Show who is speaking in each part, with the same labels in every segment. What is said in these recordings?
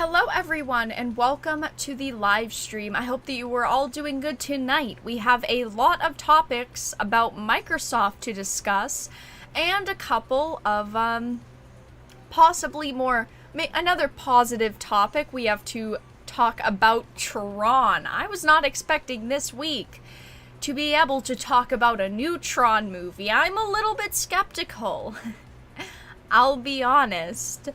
Speaker 1: Hello everyone and welcome to the live stream. I hope that you were all doing good tonight. We have a lot of topics about Microsoft to discuss and a couple of possibly another positive topic. We have to talk about Tron. I was not expecting this week to be able to talk about a new Tron movie. I'm a little bit skeptical. I'll be honest.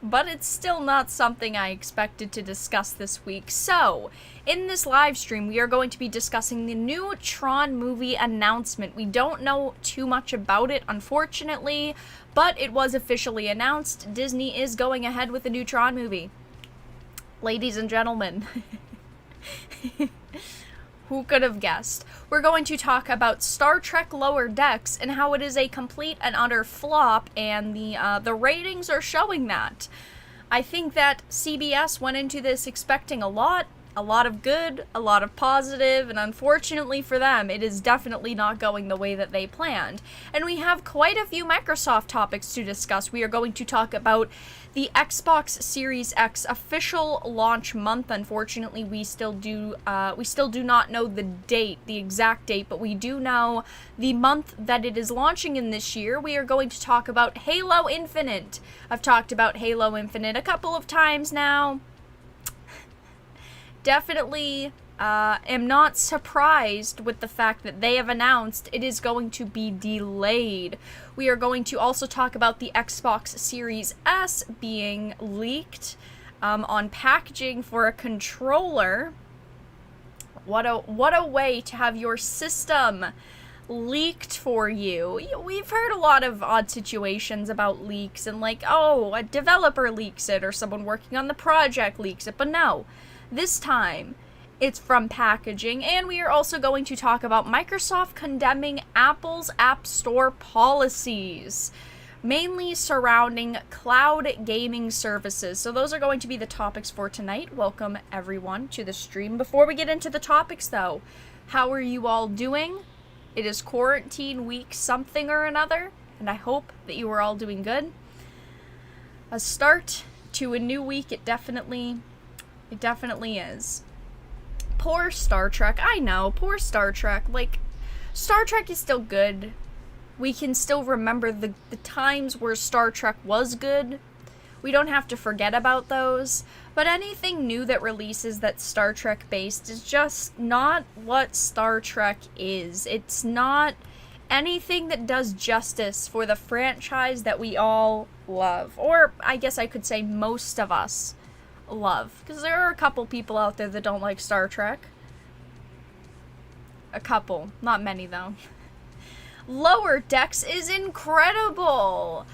Speaker 1: But it's still not something I expected to discuss this week. So, in this live stream, we are going to be discussing the new Tron movie announcement. We don't know too much about it, unfortunately, but it was officially announced. Disney is going ahead with a new Tron movie. Ladies and gentlemen, who could have guessed? We're going to talk about Star Trek Lower Decks and how it is a complete and utter flop, and the ratings are showing that. I think that CBS went into this expecting a lot of good, a lot of positive, and unfortunately for them, it is definitely not going the way that they planned. And we have quite a few Microsoft topics to discuss. We are going to talk about the Xbox Series X official launch month. Unfortunately, we still do not know the exact date, but we do know the month that it is launching in this year. We are going to talk about Halo Infinite. I've talked about Halo Infinite a couple of times now. Definitely am not surprised with the fact that they have announced it is going to be delayed. We are going to also talk about the Xbox Series S being leaked on packaging for a controller. What a way to have your system leaked for you. We've heard a lot of odd situations about leaks and like, oh, a developer leaks it or someone working on the project leaks it, but no. This time, it's from packaging, and we are also going to talk about Microsoft condemning Apple's App Store policies, mainly surrounding cloud gaming services. So those are going to be the topics for tonight. Welcome, everyone, to the stream. Before we get into the topics, though, how are you all doing? It is quarantine week something or another, and I hope that you are all doing good. A start to a new week, it definitely is. Poor Star Trek. I know, poor Star Trek. Like, Star Trek is still good. We can still remember the times where Star Trek was good. We don't have to forget about those. But anything new that releases that's Star Trek based is just not what Star Trek is. It's not anything that does justice for the franchise that we all love. Or I guess I could say most of us love, because there are a couple people out there that don't like Star Trek. A couple, not many though. Lower Decks is incredible.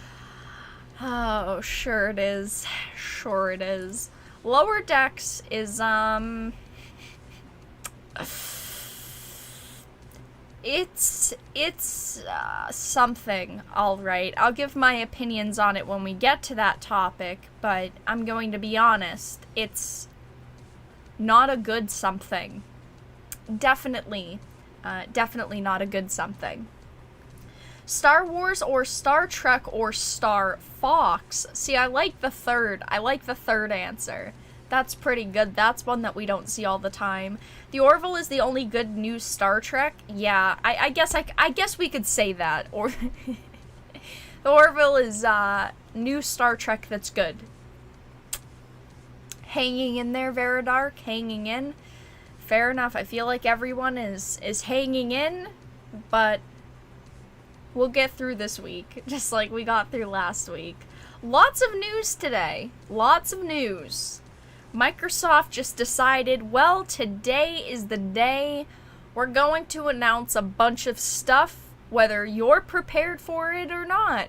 Speaker 1: Oh, sure it is. Sure it is. Lower Decks is It's something, alright. I'll give my opinions on it when we get to that topic, but I'm going to be honest. It's not a good something. Definitely not a good something. Star Wars or Star Trek or Star Fox? See, I like the third answer. That's pretty good. That's one that we don't see all the time. The Orville is the only good new Star Trek. Yeah, I guess we could say that. Or the Orville is new Star Trek that's good. Hanging in there, Varadark. Hanging in. Fair enough. I feel like everyone is hanging in, but we'll get through this week, just like we got through last week. Lots of news today. Lots of news. Microsoft just decided, well, today is the day we're going to announce a bunch of stuff, whether you're prepared for it or not.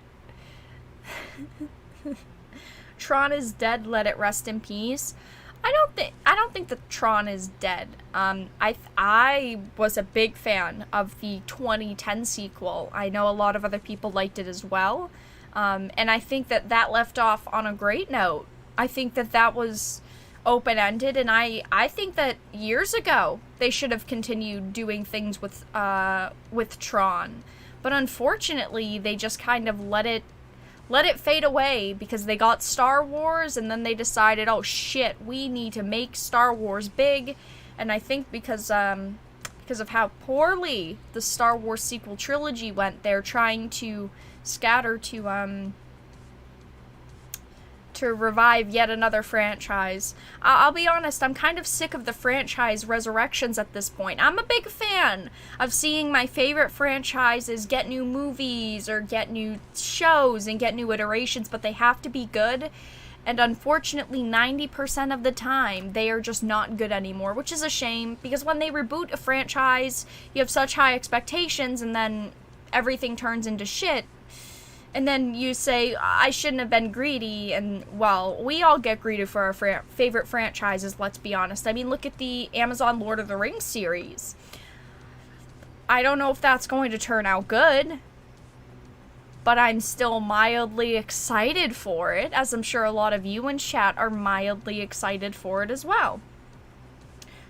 Speaker 1: Tron is dead, let it rest in peace. I don't think that Tron is dead. I was a big fan of the 2010 sequel. I know a lot of other people liked it as well. And I think that left off on a great note. I think that was open-ended, and I think that years ago they should have continued doing things with Tron, but unfortunately they just kind of let it let it fade away because they got Star Wars, and then they decided, oh shit, we need to make Star Wars big. And I think because of how poorly the Star Wars sequel trilogy went, they're trying to scatter to revive yet another franchise. I'll be honest, I'm kind of sick of the franchise resurrections at this point. I'm a big fan of seeing my favorite franchises get new movies or get new shows and get new iterations, but they have to be good. And unfortunately, 90% of the time, they are just not good anymore, which is a shame, because when they reboot a franchise, you have such high expectations, and then everything turns into shit. And then you say, I shouldn't have been greedy, and, well, we all get greedy for our favorite franchises, let's be honest. I mean, look at the Amazon Lord of the Rings series. I don't know if that's going to turn out good, but I'm still mildly excited for it, as I'm sure a lot of you in chat are mildly excited for it as well.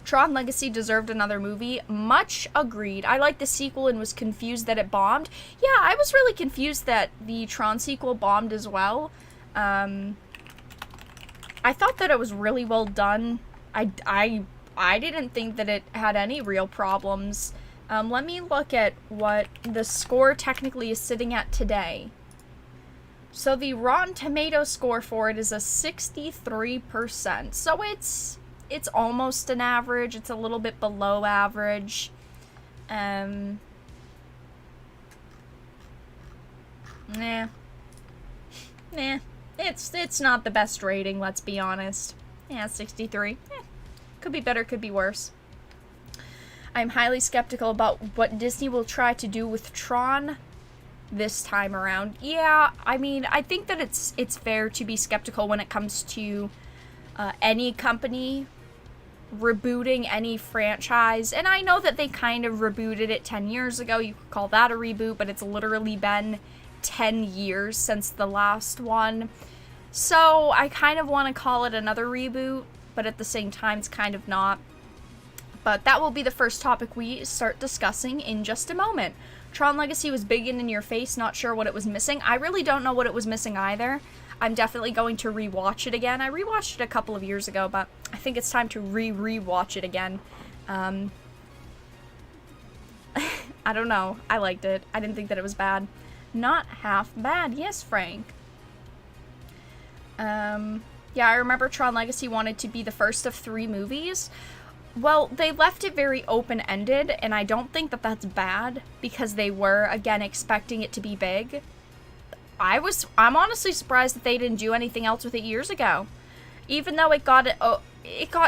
Speaker 1: Tron Legacy deserved another movie. Much agreed. I liked the sequel and was confused that it bombed. Yeah, I was really confused that the Tron sequel bombed as well. I thought that it was really well done. I didn't think that it had any real problems. Let me look at what the score technically is sitting at today. So the Rotten Tomatoes score for it is a 63%. So it's almost an average. It's a little bit below average. Nah. It's not the best rating, let's be honest. Yeah, 63. Could be better, could be worse. I'm highly skeptical about what Disney will try to do with Tron this time around. Yeah, I mean, I think that it's fair to be skeptical when it comes to any company rebooting any franchise. And I know that they kind of rebooted it 10 years ago. You could call that a reboot, but it's literally been 10 years since the last one. So I kind of want to call it another reboot, but at the same time, it's kind of not. But that will be the first topic we start discussing in just a moment. Tron Legacy was big and in your face, not sure what it was missing. I really don't know what it was missing either. I'm definitely going to rewatch it again. I rewatched it a couple of years ago, but I think it's time to rewatch it again. I don't know. I liked it. I didn't think that it was bad. Not half bad. Yes, Frank. Yeah, I remember Tron Legacy wanted to be the first of 3 movies. Well, they left it very open-ended, and I don't think that that's bad, because they were, again, expecting it to be big. I'm honestly surprised that they didn't do anything else with it years ago. Even though it got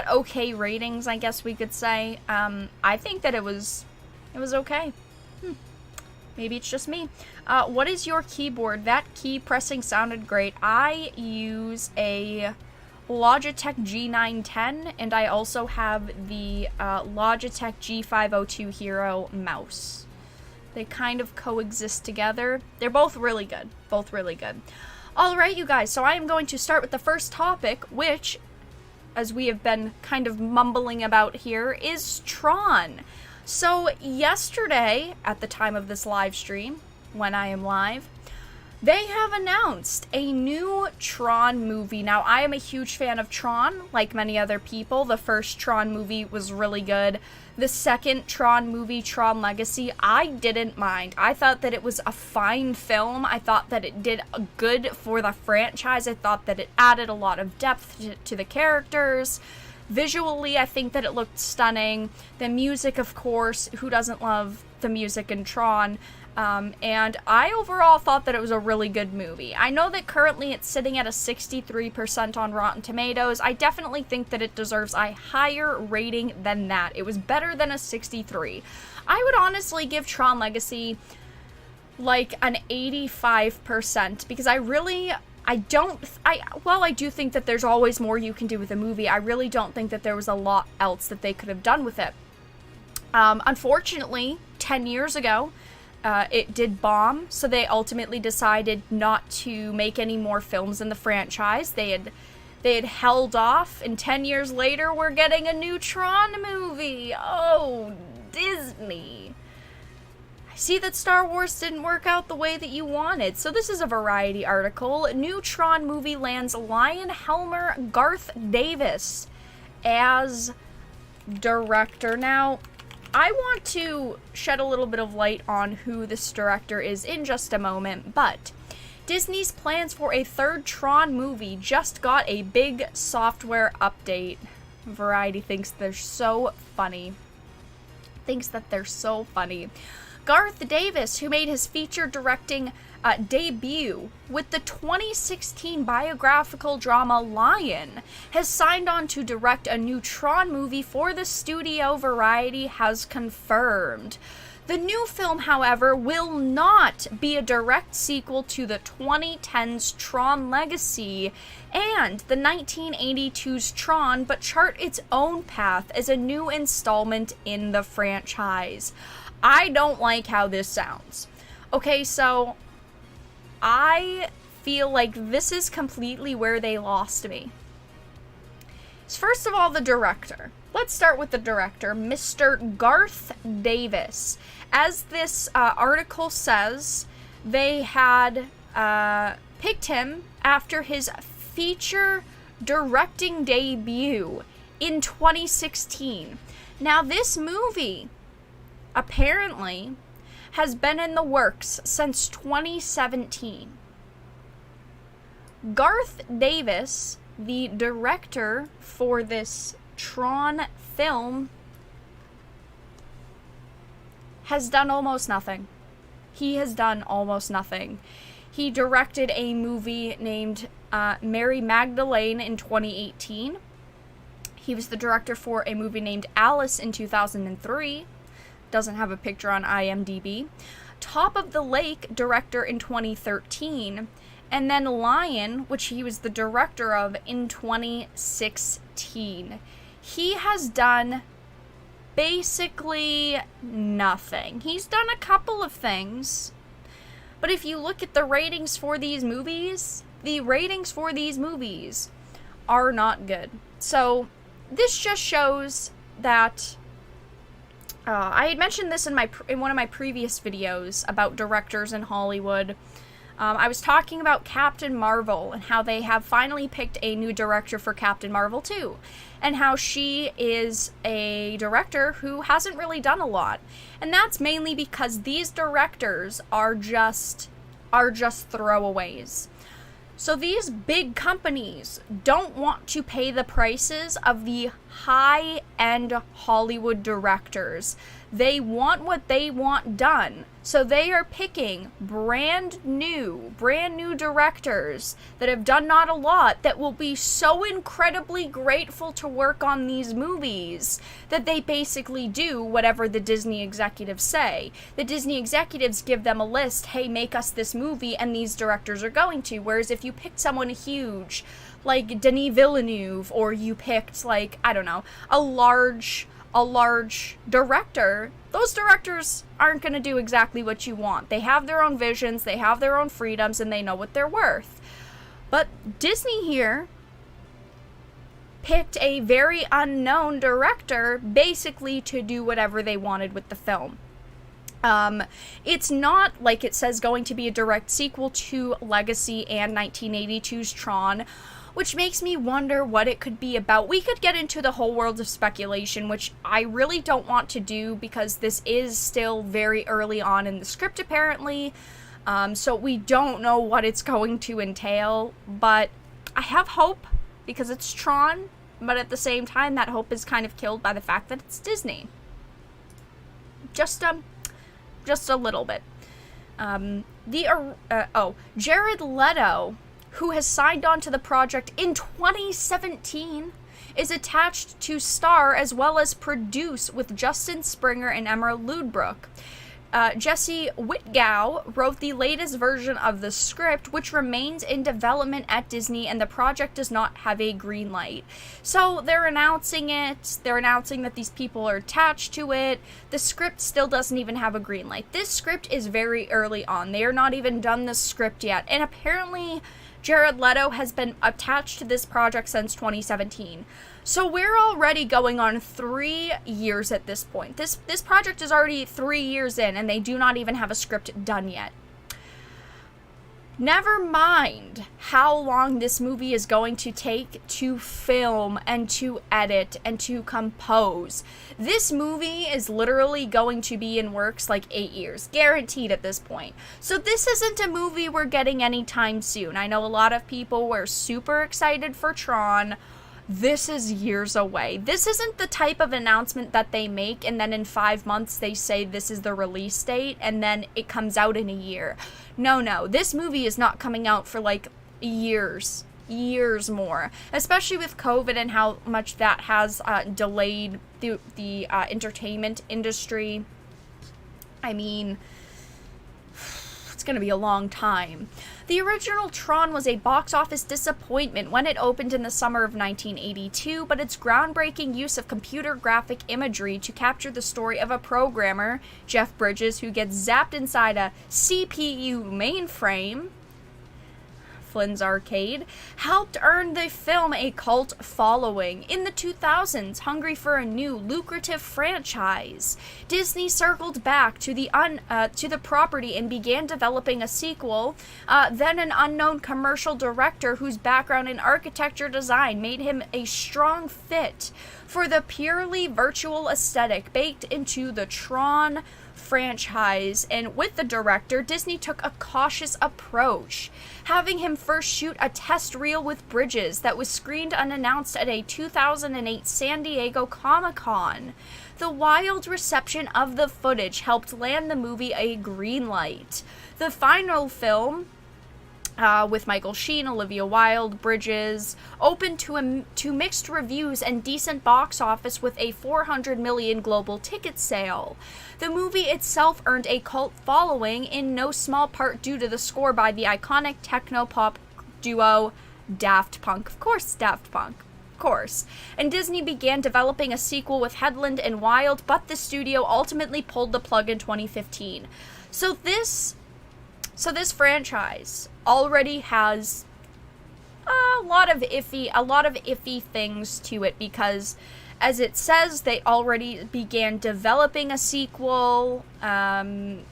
Speaker 1: okay ratings, I guess we could say. I think that it was okay. Maybe it's just me. What is your keyboard? That key pressing sounded great. I use a Logitech G910, and I also have the Logitech G502 Hero mouse. They kind of coexist together. They're both really good. Both really good. Alright, you guys, so I am going to start with the first topic, which, as we have been kind of mumbling about here, is Tron. So, yesterday, at the time of this live stream, when I am live, they have announced a new Tron movie. Now, I am a huge fan of Tron, like many other people. The first Tron movie was really good. The second Tron movie, Tron Legacy, I didn't mind. I thought that it was a fine film. I thought that it did good for the franchise. I thought that it added a lot of depth to the characters. Visually, I think that it looked stunning. The music, of course, who doesn't love the music in Tron? And I overall thought that it was a really good movie. I know that currently it's sitting at a 63% on Rotten Tomatoes. I definitely think that it deserves a higher rating than that. It was better than a 63. I would honestly give Tron Legacy like an 85% because I do think that there's always more you can do with a movie. I really don't think that there was a lot else that they could have done with it. Unfortunately, 10 years ago, it did bomb, so they ultimately decided not to make any more films in the franchise. They had held off, and 10 years later, we're getting a new Tron movie. Oh, Disney. I see that Star Wars didn't work out the way that you wanted. So this is a Variety article. New Tron movie lands Lionhelmer Garth Davis as director. Now, I want to shed a little bit of light on who this director is in just a moment, but Disney's plans for a third Tron movie just got a big software update. Variety thinks they're so funny. Garth Davis, who made his feature directing debut with the 2016 biographical drama Lion, has signed on to direct a new Tron movie for the studio, Variety has confirmed. The new film, however, will not be a direct sequel to the 2010's Tron Legacy and the 1982's Tron, but chart its own path as a new installment in the franchise. I don't like how this sounds. Okay, so I feel like this is completely where they lost me. First of all, the director. Let's start with the director, Mr. Garth Davis. As this article says, they had picked him after his feature directing debut in 2016. Now, this movie apparently has been in the works since 2017. Garth Davis, the director for this Tron film, has done almost nothing. He has done almost nothing. He directed a movie named Mary Magdalene in 2018. He was the director for a movie named Alice in 2003. Doesn't have a picture on IMDb. Top of the Lake, director in 2013. And then Lion, which he was the director of in 2016. He has done basically nothing. He's done a couple of things, but if you look at the ratings for these movies, are not good. So this just shows that I had mentioned this in one of my previous videos about directors in Hollywood. I was talking about Captain Marvel and how they have finally picked a new director for Captain Marvel 2, and how she is a director who hasn't really done a lot. And that's mainly because these directors are just throwaways. So these big companies don't want to pay the prices of the high-end Hollywood directors. They want what they want done. So they are picking brand new directors that have done not a lot, that will be so incredibly grateful to work on these movies that they basically do whatever the Disney executives say. The Disney executives give them a list, hey, make us this movie, and these directors are going to. Whereas if you picked someone huge, like Denis Villeneuve, or you picked, like, I don't know, a large director, those directors aren't going to do exactly what you want. They have their own visions, they have their own freedoms, and they know what they're worth. But Disney here picked a very unknown director basically to do whatever they wanted with the film. It's not, like it says, going to be a direct sequel to Legacy and 1982's Tron, which makes me wonder what it could be about. We could get into the whole world of speculation, which I really don't want to do because this is still very early on in the script, apparently. So we don't know what it's going to entail, but I have hope because it's Tron, but at the same time, that hope is kind of killed by the fact that it's Disney. Just a little bit. Jared Leto, who has signed on to the project in 2017, is attached to star as well as produce with Justin Springer and Emerald Ludbrook. Jesse Whitgow wrote the latest version of the script, which remains in development at Disney, and the project does not have a green light. So they're announcing it. They're announcing that these people are attached to it. The script still doesn't even have a green light. This script is very early on. They are not even done the script yet. And apparently Jared Leto has been attached to this project since 2017. So we're already going on 3 years at this point. This project is already 3 years in, and they do not even have a script done yet. Never mind how long this movie is going to take to film and to edit and to compose. This movie is literally going to be in works like 8 years, guaranteed at this point. So this isn't a movie we're getting anytime soon. I know a lot of people were super excited for Tron. This is years away. This isn't the type of announcement that they make and then in 5 months they say this is the release date and then it comes out in a year. No, this movie is not coming out for like years more, especially with COVID and how much that has delayed the entertainment industry. I mean, it's going to be a long time. The original Tron was a box office disappointment when it opened in the summer of 1982, but its groundbreaking use of computer graphic imagery to capture the story of a programmer, Jeff Bridges, who gets zapped inside a CPU mainframe, Flynn's Arcade, helped earn the film a cult following. In the 2000s, hungry for a new, lucrative franchise, Disney circled back to the property and began developing a sequel. Then an unknown commercial director whose background in architecture design made him a strong fit for the purely virtual aesthetic baked into the Tron franchise, and with the director, Disney took a cautious approach, having him first shoot a test reel with Bridges that was screened unannounced at a 2008 San Diego Comic-Con. The wild reception of the footage helped land the movie a green light. The final film, with Michael Sheen, Olivia Wilde, Bridges, opened to mixed reviews and decent box office with a 400 million global ticket sale. The movie itself earned a cult following in no small part due to the score by the iconic techno-pop duo Daft Punk. Of course, Daft Punk. Of course. And Disney began developing a sequel with Headland and Wild, but the studio ultimately pulled the plug in 2015. So this franchise already has a lot of iffy things to it, because as it says, they already began developing a sequel, and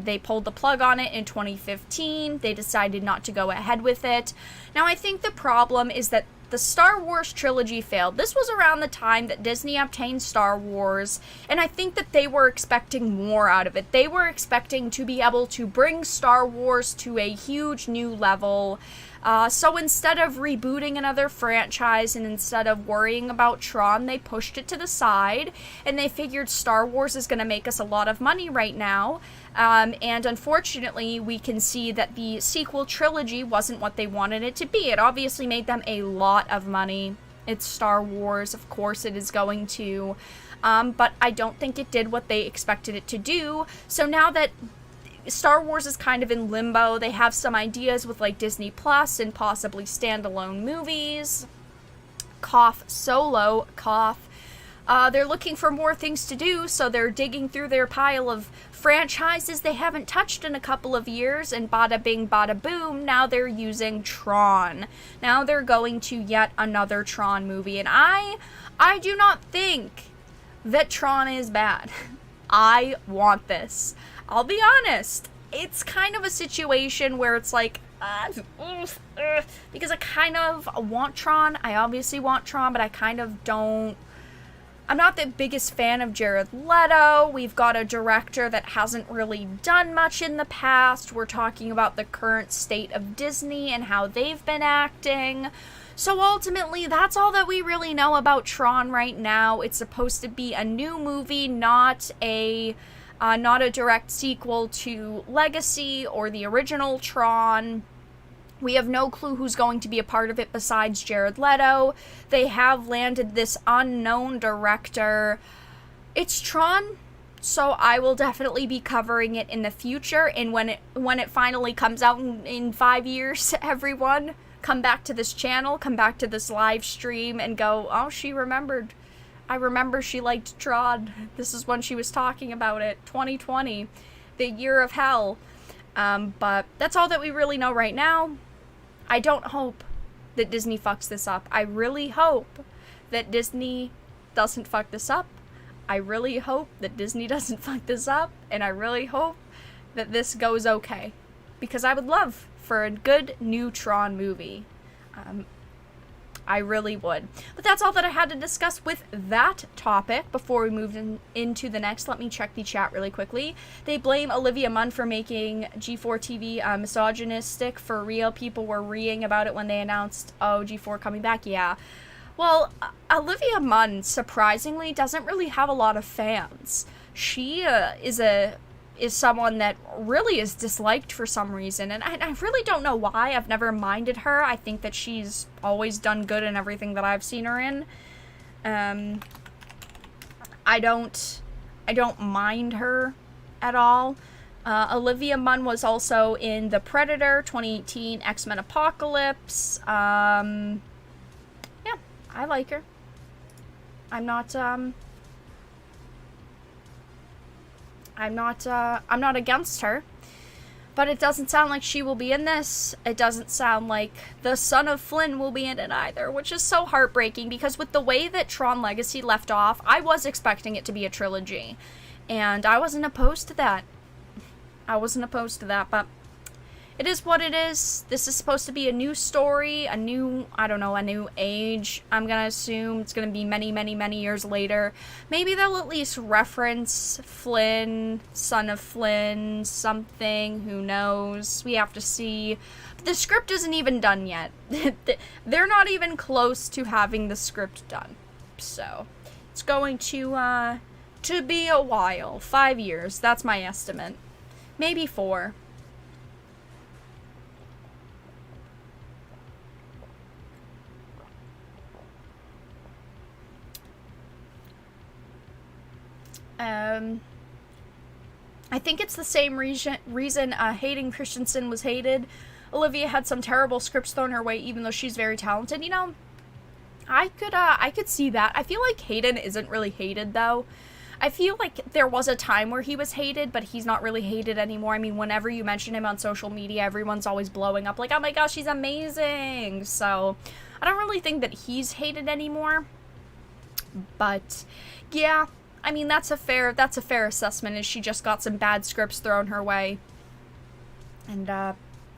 Speaker 1: they pulled the plug on it in 2015. They decided not to go ahead with it. Now, I think the problem is that the Star Wars trilogy failed. This was around the time that Disney obtained Star Wars, and I think that they were expecting more out of it. They were expecting to be able to bring Star Wars to a huge new level. So instead of rebooting another franchise and instead of worrying about Tron, they pushed it to the side, and they figured Star Wars is going to make us a lot of money right now. And unfortunately, we can see that the sequel trilogy wasn't what they wanted it to be. It obviously made them a lot of money. It's Star Wars, of course it is going to. But I don't think it did what they expected it to do. So now that Star Wars is kind of in limbo, they have some ideas with like Disney Plus and possibly standalone movies. Cough, Solo, cough. They're looking for more things to do, so they're digging through their pile of franchises they haven't touched in a couple of years, and bada bing, bada boom, now they're using Tron. Now they're going to yet another Tron movie, and I do not think that Tron is bad. I want this. I'll be honest, it's kind of a situation where it's like, because I kind of want Tron. I obviously want Tron, but I kind of don't. I'm not the biggest fan of Jared Leto. We've got a director that hasn't really done much in the past. We're talking about the current state of Disney and how they've been acting. So ultimately, that's all that we really know about Tron right now. It's supposed to be a new movie, not a direct sequel to Legacy or the original Tron. We have no clue who's going to be a part of it besides Jared Leto. They have landed this unknown director. It's Tron, so I will definitely be covering it in the future. And when it finally comes out in 5 years, everyone, come back to this channel, come back to this live stream and go, oh, she remembered. I remember she liked Tron. This is when she was talking about it. 2020, the year of hell. But that's all that we really know right now. I don't hope that Disney fucks this up. I really hope that Disney doesn't fuck this up. I really hope that Disney doesn't fuck this up, and I really hope that this goes okay. Because I would love for a good new Tron movie. I really would. But that's all that I had to discuss with that topic. Before we move into the next, let me check the chat really quickly. They blame Olivia Munn for making G4 TV misogynistic. For real, people were reeing about it when they announced, oh, G4 coming back. Yeah. Well, Olivia Munn, surprisingly, doesn't really have a lot of fans. She is someone that really is disliked for some reason, and I really don't know why. I've never minded her. I think that she's always done good in everything that I've seen her in. I don't mind her at all. Olivia Munn was also in The Predator, 2018, X-Men Apocalypse. Yeah, I like her. I'm not against her, but it doesn't sound like she will be in this. It doesn't sound like the son of Flynn will be in it either, which is so heartbreaking, because with the way that Tron Legacy left off, I was expecting it to be a trilogy, and I wasn't opposed to that. But it is what it is. This is supposed to be a new story, a new age. I'm gonna assume it's gonna be many, many, many years later. Maybe they'll at least reference Flynn, son of Flynn, something, who knows. We have to see. The script isn't even done yet. They're not even close to having the script done. So, it's going to be a while. 5 years, that's my estimate. Maybe 4. I think it's the same reason Hayden Christensen was hated. Olivia had some terrible scripts thrown her way, even though she's very talented. You know, I could see that. I feel like Hayden isn't really hated, though. I feel like there was a time where he was hated, but he's not really hated anymore. I mean, whenever you mention him on social media, everyone's always blowing up like, oh my gosh, he's amazing. So, I don't really think that he's hated anymore. But, yeah. I mean, that's a fair assessment, is she just got some bad scripts thrown her way. And,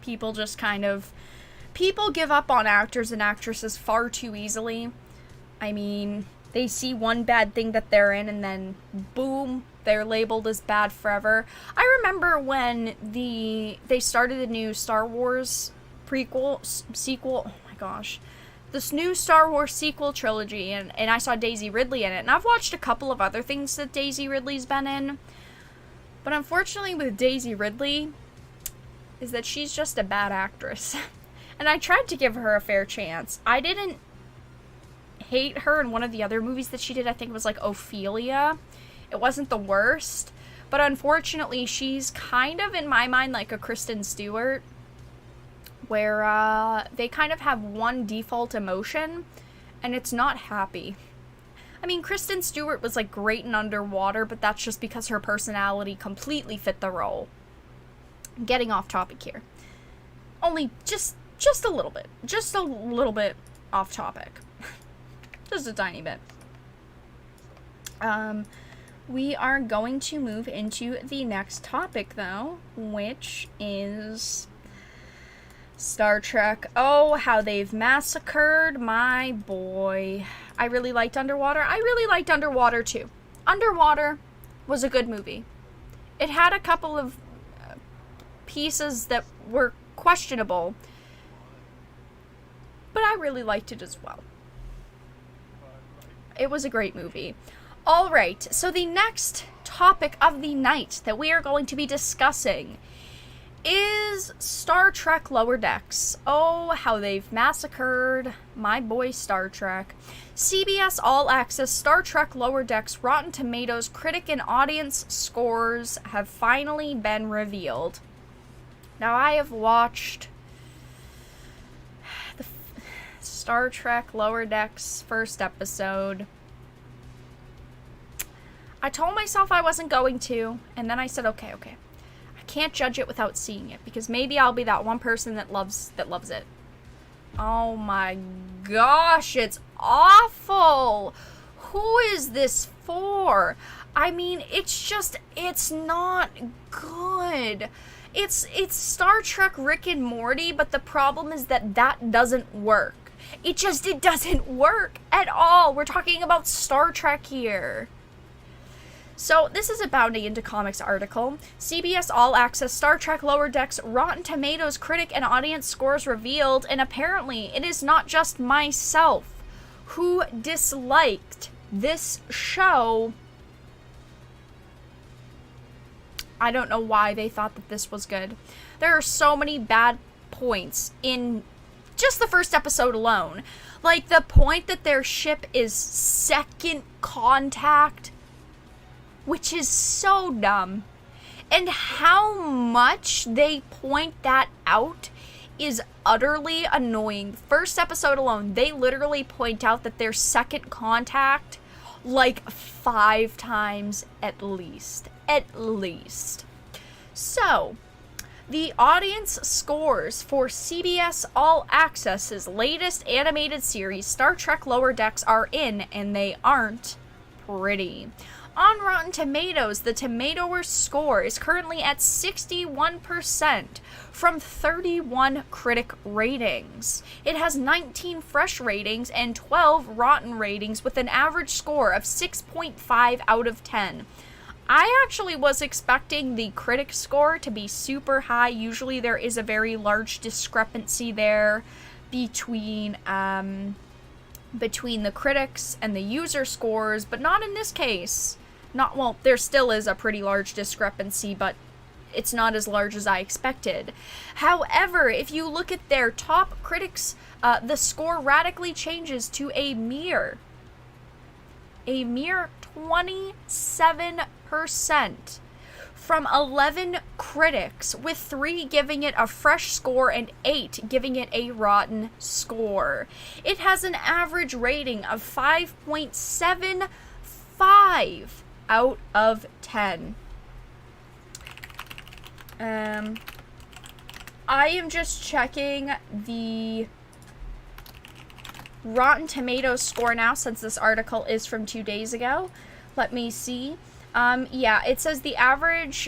Speaker 1: people just people give up on actors and actresses far too easily. I mean, they see one bad thing that they're in, and then, boom, they're labeled as bad forever. I remember when they started the new Star Wars sequel, oh my gosh, this new Star Wars sequel trilogy, and I saw Daisy Ridley in it, and I've watched a couple of other things that Daisy Ridley's been in, but unfortunately with Daisy Ridley, is that she's just a bad actress, and I tried to give her a fair chance. I didn't hate her in one of the other movies that she did. I think it was like Ophelia. It wasn't the worst, but unfortunately she's kind of, in my mind, like a Kristen Stewart, where they kind of have one default emotion, and it's not happy. I mean, Kristen Stewart was, like, great in Underwater, but that's just because her personality completely fit the role. I'm getting off topic here. Only just a little bit. Just a little bit off topic. Just a tiny bit. We are going to move into the next topic, though, which is Star Trek. Oh, how they've massacred my boy. I really liked Underwater. I really liked Underwater, too. Underwater was a good movie. It had a couple of pieces that were questionable, but I really liked it as well. It was a great movie. Alright, so the next topic of the night that we are going to be discussing is Star Trek Lower Decks. Oh, how they've massacred my boy Star Trek. CBS All Access Star Trek Lower Decks Rotten Tomatoes critic and audience scores have finally been revealed. Now, I have watched the Star Trek Lower Decks first episode. I told myself I wasn't going to, and then I said, okay. Can't judge it without seeing it, because maybe I'll be that one person that loves it. Oh my gosh, it's awful. Who is this for? I mean, it's not good. It's Star Trek Rick and Morty, but the problem is that doesn't work. It doesn't work at all. We're talking about Star Trek here. So, this is a Bounding Into Comics article. CBS All Access Star Trek Lower Decks Rotten Tomatoes critic and audience scores revealed, and apparently it is not just myself who disliked this show. I don't know why they thought that this was good. There are so many bad points in just the first episode alone. Like the point that their ship is second contact, which is so dumb. And how much they point that out is utterly annoying. First episode alone, they literally point out that their second contact like 5 times at least. At least. So, the audience scores for CBS All Access's latest animated series, Star Trek Lower Decks, are in, and they aren't pretty. On Rotten Tomatoes, the Tomatoer score is currently at 61% from 31 critic ratings. It has 19 fresh ratings and 12 rotten ratings with an average score of 6.5 out of 10. I actually was expecting the critic score to be super high. Usually there is a very large discrepancy there between the critics and the user scores, but not in this case. Well, there still is a pretty large discrepancy, but it's not as large as I expected. However, if you look at their top critics, the score radically changes to a mere 27% from 11 critics, with 3 giving it a fresh score and 8 giving it a rotten score. It has an average rating of 5.75 out of 10. I am just checking the Rotten Tomatoes score now, since this article is from 2 days ago. Let me see. Yeah, it says the average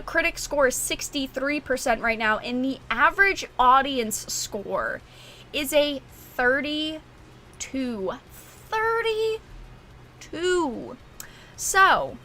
Speaker 1: critic score is 63% right now, and the average audience score is a 32. 32! So,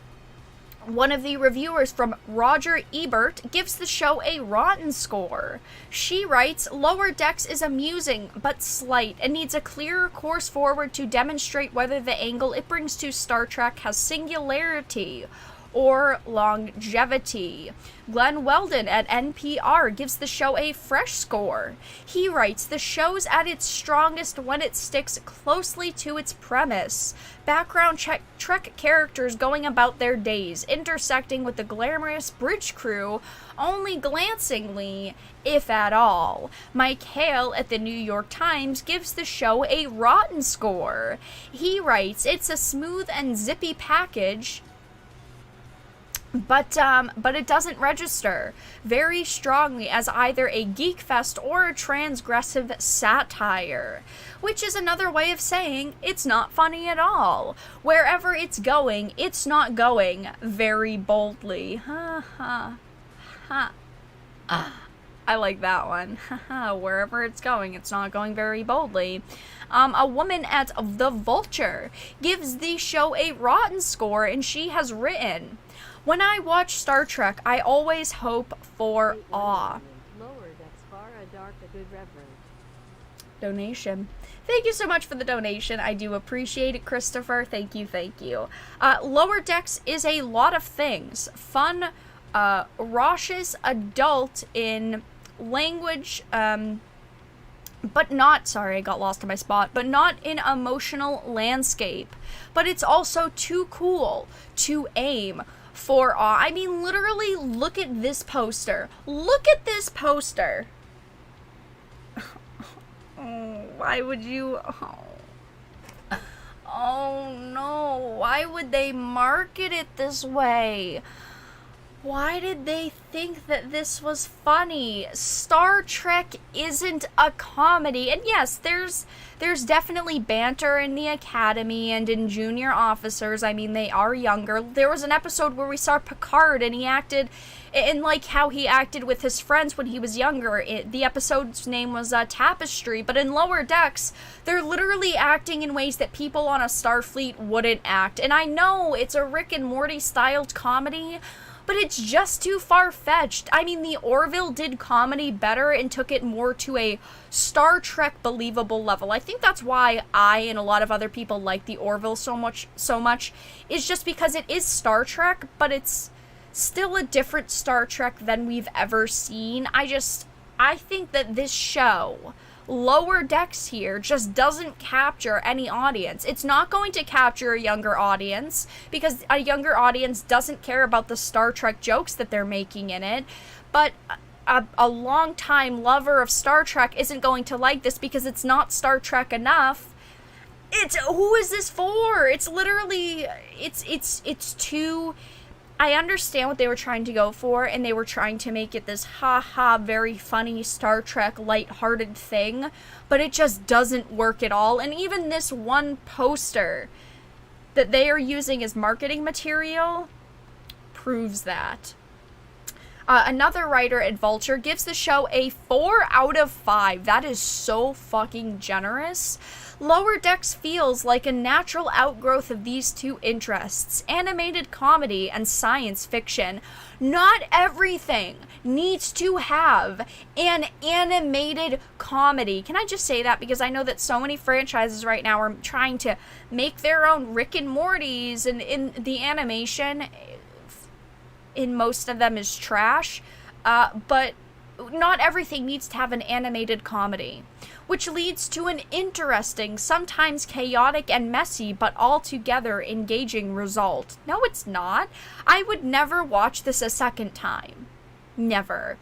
Speaker 1: one of the reviewers from Roger Ebert gives the show a rotten score. She writes, Lower Decks is amusing but slight and needs a clearer course forward to demonstrate whether the angle it brings to Star Trek has singularity or longevity. Glenn Weldon at NPR gives the show a fresh score. He writes, the show's at its strongest when it sticks closely to its premise. Background Trek characters going about their days, intersecting with the glamorous bridge crew only glancingly, if at all. Mike Hale at the New York Times gives the show a rotten score. He writes, it's a smooth and zippy package, but it doesn't register very strongly as either a geek fest or a transgressive satire, which is another way of saying it's not funny at all. Wherever it's going, it's not going very boldly. Ha ha ha. I like that one. Wherever it's going, it's not going very boldly. A woman at The Vulture gives the show a rotten score, and she has written, when I watch Star Trek, I always hope for awe.
Speaker 2: Lower Decks, Varadark, a good reverend.
Speaker 1: Donation. Thank you so much for the donation. I do appreciate it, Christopher. Thank you, thank you. Lower Decks is a lot of things. Fun, raucous, adult in language, but not, sorry, I got lost in my spot, but not in emotional landscape. But it's also too cool to aim for awe. I mean, literally, look at this poster. Look at this poster. Oh, why would you... Oh, no. Why would they market it this way? Why did they think that this was funny? Star Trek isn't a comedy. And yes, there's definitely banter in the academy and in junior officers. I mean, they are younger. There was an episode where we saw Picard and he acted in like how he acted with his friends when he was younger. The episode's name was Tapestry, but in Lower Decks, they're literally acting in ways that people on a Starfleet wouldn't act. And I know it's a Rick and Morty styled comedy, but it's just too far-fetched. I mean, the Orville did comedy better and took it more to a Star Trek believable level. I think that's why I and a lot of other people like the Orville so much, is just because it is Star Trek, but it's still a different Star Trek than we've ever seen. I think that this show, Lower Decks here, just doesn't capture any audience. It's not going to capture a younger audience because a younger audience doesn't care about the Star Trek jokes that they're making in it. But a long-time lover of Star Trek isn't going to like this because it's not Star Trek enough. Who is this for? It's literally, it's too... I understand what they were trying to go for, and they were trying to make it this ha-ha, very funny Star Trek lighthearted thing, but it just doesn't work at all. And even this one poster that they are using as marketing material proves that. Another writer at Vulture gives the show a 4 out of 5. That is so fucking generous. Lower Decks feels like a natural outgrowth of these two interests, animated comedy and science fiction. Not everything needs to have an animated comedy. Can I just say that? Because I know that so many franchises right now are trying to make their own Rick and Mortys, and in the animation, in most of them is trash, but not everything needs to have an animated comedy, which leads to an interesting, sometimes chaotic and messy, but altogether engaging result. No, it's not. I would never watch this a second time. Never.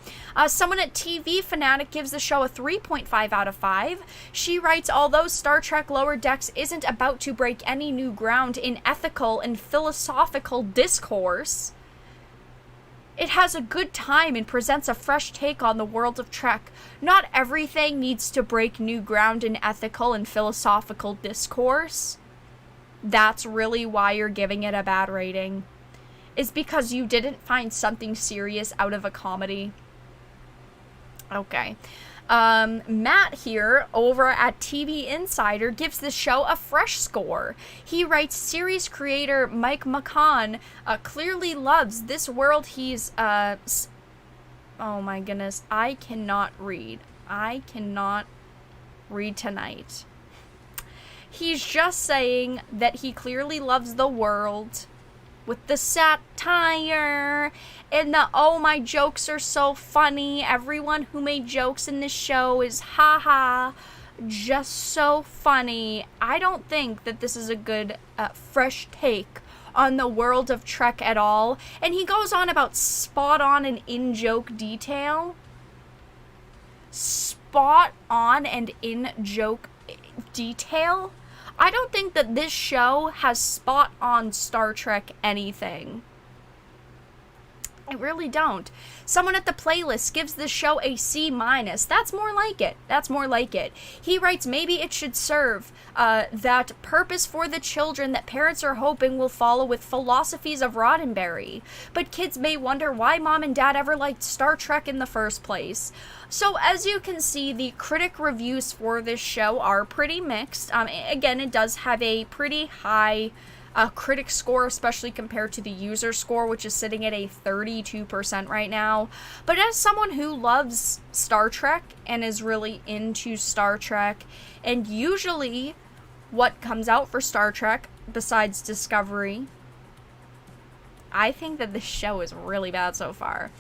Speaker 1: Someone at TV Fanatic gives the show a 3.5 out of 5. She writes, although Star Trek Lower Decks isn't about to break any new ground in ethical and philosophical discourse, it has a good time and presents a fresh take on the world of Trek. Not everything needs to break new ground in ethical and philosophical discourse. That's really why you're giving it a bad rating. Is because you didn't find something serious out of a comedy. Okay. Matt here over at TV Insider gives the show a fresh score. He writes, series creator Mike McCann clearly loves this world he's, oh my goodness, I cannot read tonight. He's just saying that he clearly loves the world with the satire and the, oh, my jokes are so funny. Everyone who made jokes in this show is haha, just so funny. I don't think that this is a good, fresh take on the world of Trek at all. And he goes on about spot on and in-joke detail. Spot on and in-joke detail? I don't think that this show has spot on Star Trek anything. I really don't. Someone at the playlist gives this show a C-. That's more like it. He writes, maybe it should serve that purpose for the children that parents are hoping will follow with philosophies of Roddenberry. But kids may wonder why mom and dad ever liked Star Trek in the first place. So as you can see, the critic reviews for this show are pretty mixed. Again, it does have a pretty high critic score, especially compared to the user score, which is sitting at a 32% right now. But as someone who loves Star Trek and is really into Star Trek, and usually what comes out for Star Trek besides Discovery, I think that this show is really bad so far.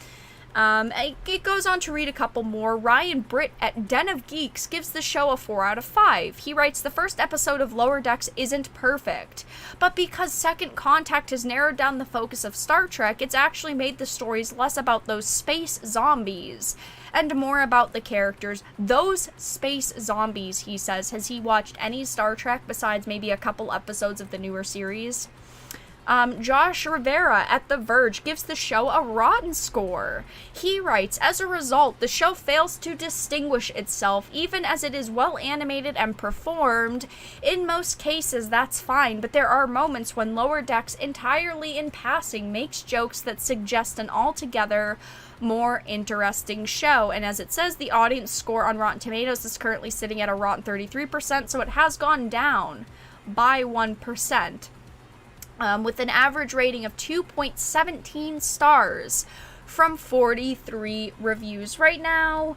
Speaker 1: It goes on to read a couple more. Ryan Britt at Den of Geeks gives the show a 4 out of 5. He writes, the first episode of Lower Decks isn't perfect, but because Second Contact has narrowed down the focus of Star Trek, it's actually made the stories less about those space zombies and more about the characters. Those space zombies, he says. Has he watched any Star Trek besides maybe a couple episodes of the newer series? Josh Rivera at The Verge gives the show a rotten score. He writes, as a result, the show fails to distinguish itself, even as it is well animated and performed. In most cases, that's fine, but there are moments when Lower Decks entirely in passing makes jokes that suggest an altogether more interesting show. And as it says, the audience score on Rotten Tomatoes is currently sitting at a rotten 33%, so it has gone down by 1%. With an average rating of 2.17 stars from 43 reviews. Right now,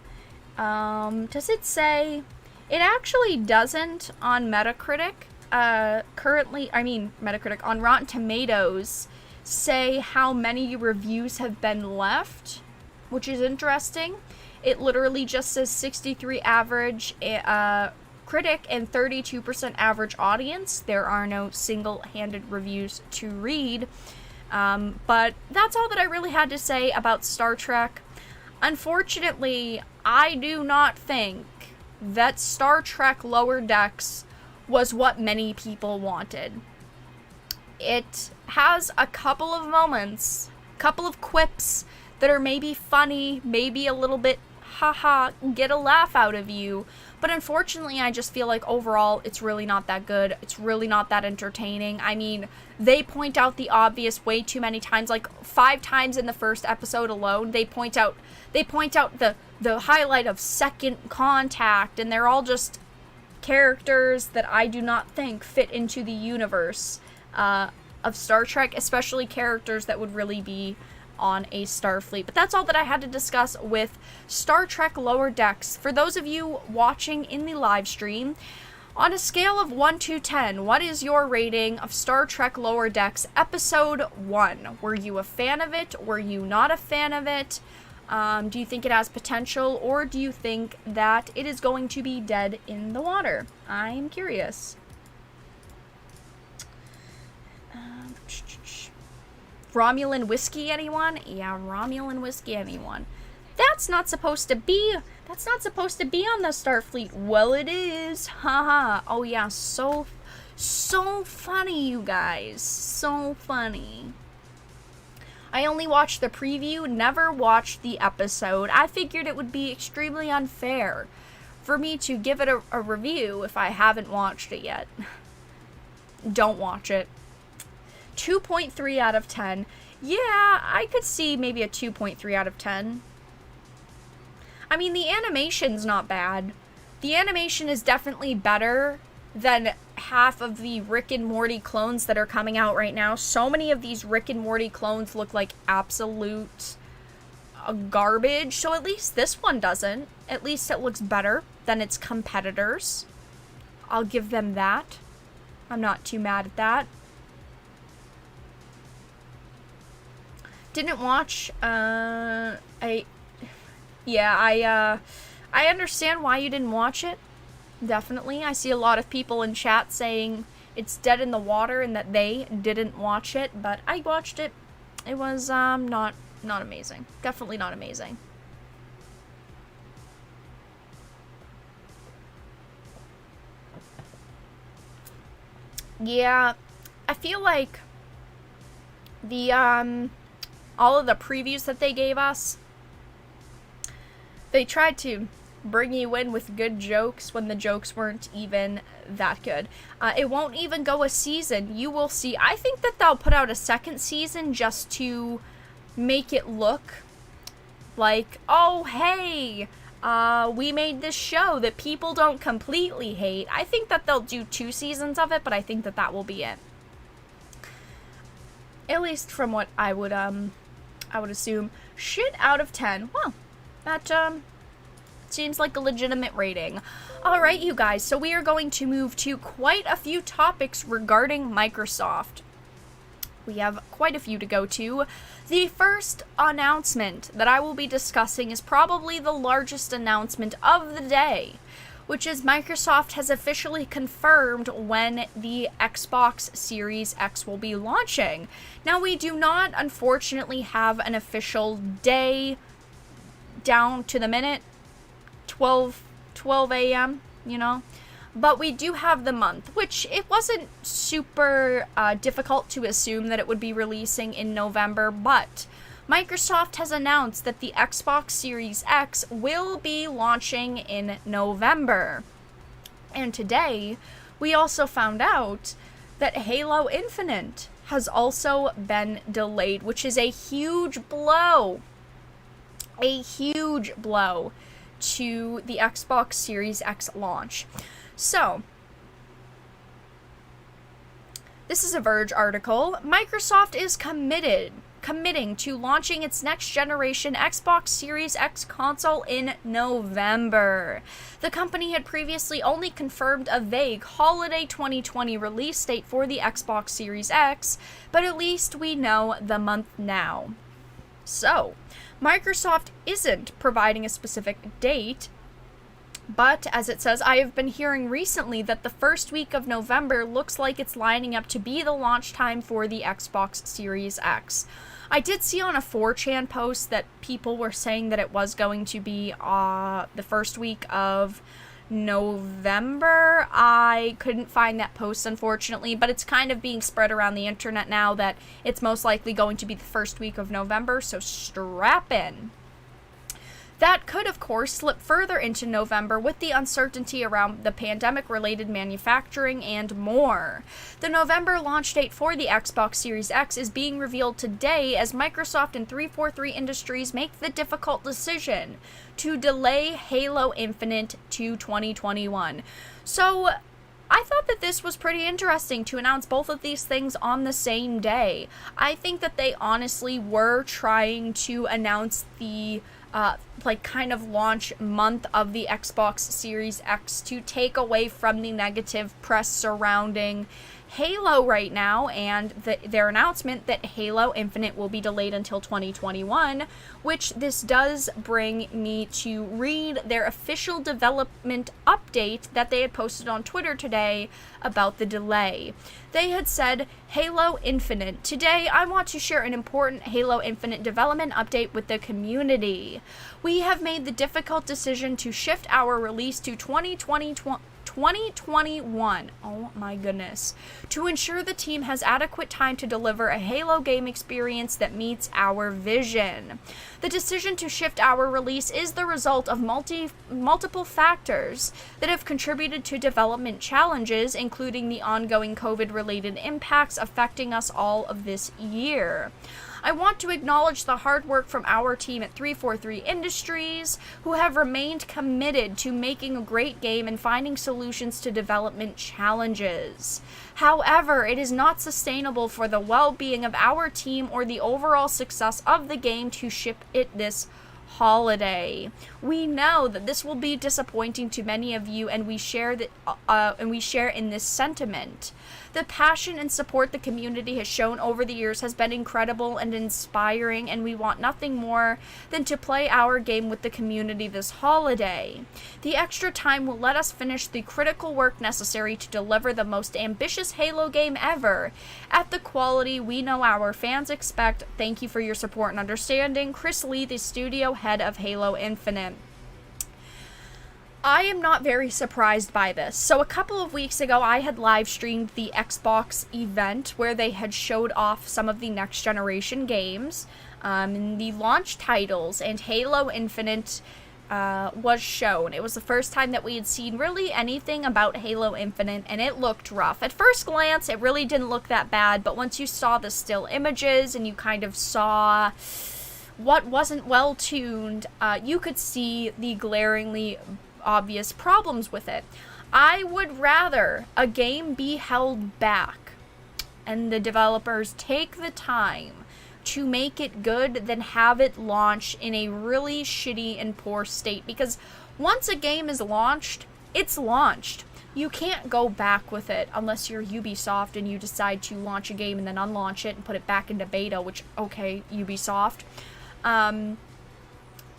Speaker 1: does it say? It actually doesn't on Metacritic. Metacritic, on Rotten Tomatoes, say how many reviews have been left, which is interesting. It literally just says 63 average, critic and 32% average audience. There are no single-handed reviews to read. But that's all that I really had to say about Star Trek. Unfortunately, I do not think that Star Trek Lower Decks was what many people wanted. It has a couple of moments, couple of quips that are maybe funny, maybe a little bit haha, get a laugh out of you. But unfortunately, I just feel like overall, it's really not that good. It's really not that entertaining. I mean, they point out the obvious way too many times, like 5 times in the first episode alone. They point out the highlight of Second Contact, and they're all just characters that I do not think fit into the universe of Star Trek, especially characters that would really be on a Starfleet. But that's all that I had to discuss with Star Trek Lower Decks. For those of you watching in the live stream, on a scale of 1 to 10, what is your rating of Star Trek Lower Decks Episode 1? Were you a fan of it? Were you not a fan of it? Do you think it has potential, or do you think that it is going to be dead in the water? I'm curious. Romulan whiskey, anyone? Yeah, Romulan whiskey, anyone? That's not supposed to be on the Starfleet. Well, it is. Haha. Oh yeah, so funny, you guys. So funny. I only watched the preview, never watched the episode. I figured it would be extremely unfair for me to give it a review if I haven't watched it yet. Don't watch it. 2.3 out of 10. Yeah, I could see maybe a 2.3 out of 10. I mean, the animation's not bad. The animation is definitely better than half of the Rick and Morty clones that are coming out right now. So many of these Rick and Morty clones look like absolute garbage. So at least this one doesn't. At least it looks better than its competitors. I'll give them that. I'm not too mad at that. Didn't watch, I understand why you didn't watch it. Definitely. I see a lot of people in chat saying it's dead in the water and that they didn't watch it, but I watched it. It was, not amazing. Definitely not amazing. Yeah, I feel like the, all of the previews that they gave us, they tried to bring you in with good jokes when the jokes weren't even that good. It won't even go a season. You will see. I think that they'll put out a second season just to make it look like, oh, hey, we made this show that people don't completely hate. I think that they'll do 2 seasons of it, but I think that that will be it. At least from what I would assume. Shit out of 10. Well, that, seems like a legitimate rating. Alright, you guys, so we are going to move to quite a few topics regarding Microsoft. We have quite a few to go to. The first announcement that I will be discussing is probably the largest announcement of the day, which is Microsoft has officially confirmed when the Xbox Series X will be launching. Now, we do not, unfortunately, have an official day down to the minute, 12 a.m., you know? But we do have the month, which it wasn't super difficult to assume that it would be releasing in November, but Microsoft has announced that the Xbox Series X will be launching in November. And today, we also found out that Halo Infinite has also been delayed, which is a huge blow. A huge blow to the Xbox Series X launch. So, this is a Verge article. Microsoft is committing to launching its next generation Xbox Series X console in November. The company had previously only confirmed a vague holiday 2020 release date for the Xbox Series X, but at least we know the month now. So, Microsoft isn't providing a specific date, but as it says, I have been hearing recently that the first week of November looks like it's lining up to be the launch time for the Xbox Series X. I did see on a 4chan post that people were saying that it was going to be the first week of November. I couldn't find that post, unfortunately, but it's kind of being spread around the internet now that it's most likely going to be the first week of November, so strap in. That could, of course, slip further into November with the uncertainty around the pandemic-related manufacturing and more. The November launch date for the Xbox Series X is being revealed today as Microsoft and 343 Industries make the difficult decision to delay Halo Infinite to 2021. So, I thought that this was pretty interesting to announce both of these things on the same day. I think that they honestly were trying to announce the kind of launch month of the Xbox Series X to take away from the negative press surrounding Halo right now, and their announcement that Halo Infinite will be delayed until 2021, which this does bring me to read their official development update that they had posted on Twitter today about the delay. They had said, Halo Infinite. Today, I want to share an important Halo Infinite development update with the community. We have made the difficult decision to shift our release to 2021, oh my goodness, to ensure the team has adequate time to deliver a Halo game experience that meets our vision. The decision to shift our release is the result of multiple factors that have contributed to development challenges, including the ongoing COVID-related impacts affecting us all of this year. I want to acknowledge the hard work from our team at 343 Industries, who have remained committed to making a great game and finding solutions to development challenges. However, it is not sustainable for the well-being of our team or the overall success of the game to ship it this holiday. We know that this will be disappointing to many of you, and we share in this sentiment. The passion and support the community has shown over the years has been incredible and inspiring, and we want nothing more than to play our game with the community this holiday. The extra time will let us finish the critical work necessary to deliver the most ambitious Halo game ever, at the quality we know our fans expect. Thank you for your support and understanding. Chris Lee, the studio head of Halo Infinite. I am not very surprised by this. So a couple of weeks ago, I had live streamed the Xbox event where they had showed off some of the next generation games, and the launch titles, and Halo Infinite was shown. It was the first time that we had seen really anything about Halo Infinite, and it looked rough. At first glance, it really didn't look that bad, but once you saw the still images and you kind of saw what wasn't well tuned, you could see the glaringly obvious problems with it. I would rather a game be held back and the developers take the time to make it good than have it launch in a really shitty and poor state, because once a game is launched, it's launched. You can't go back with it unless you're Ubisoft and you decide to launch a game and then unlaunch it and put it back into beta, which, okay, Ubisoft.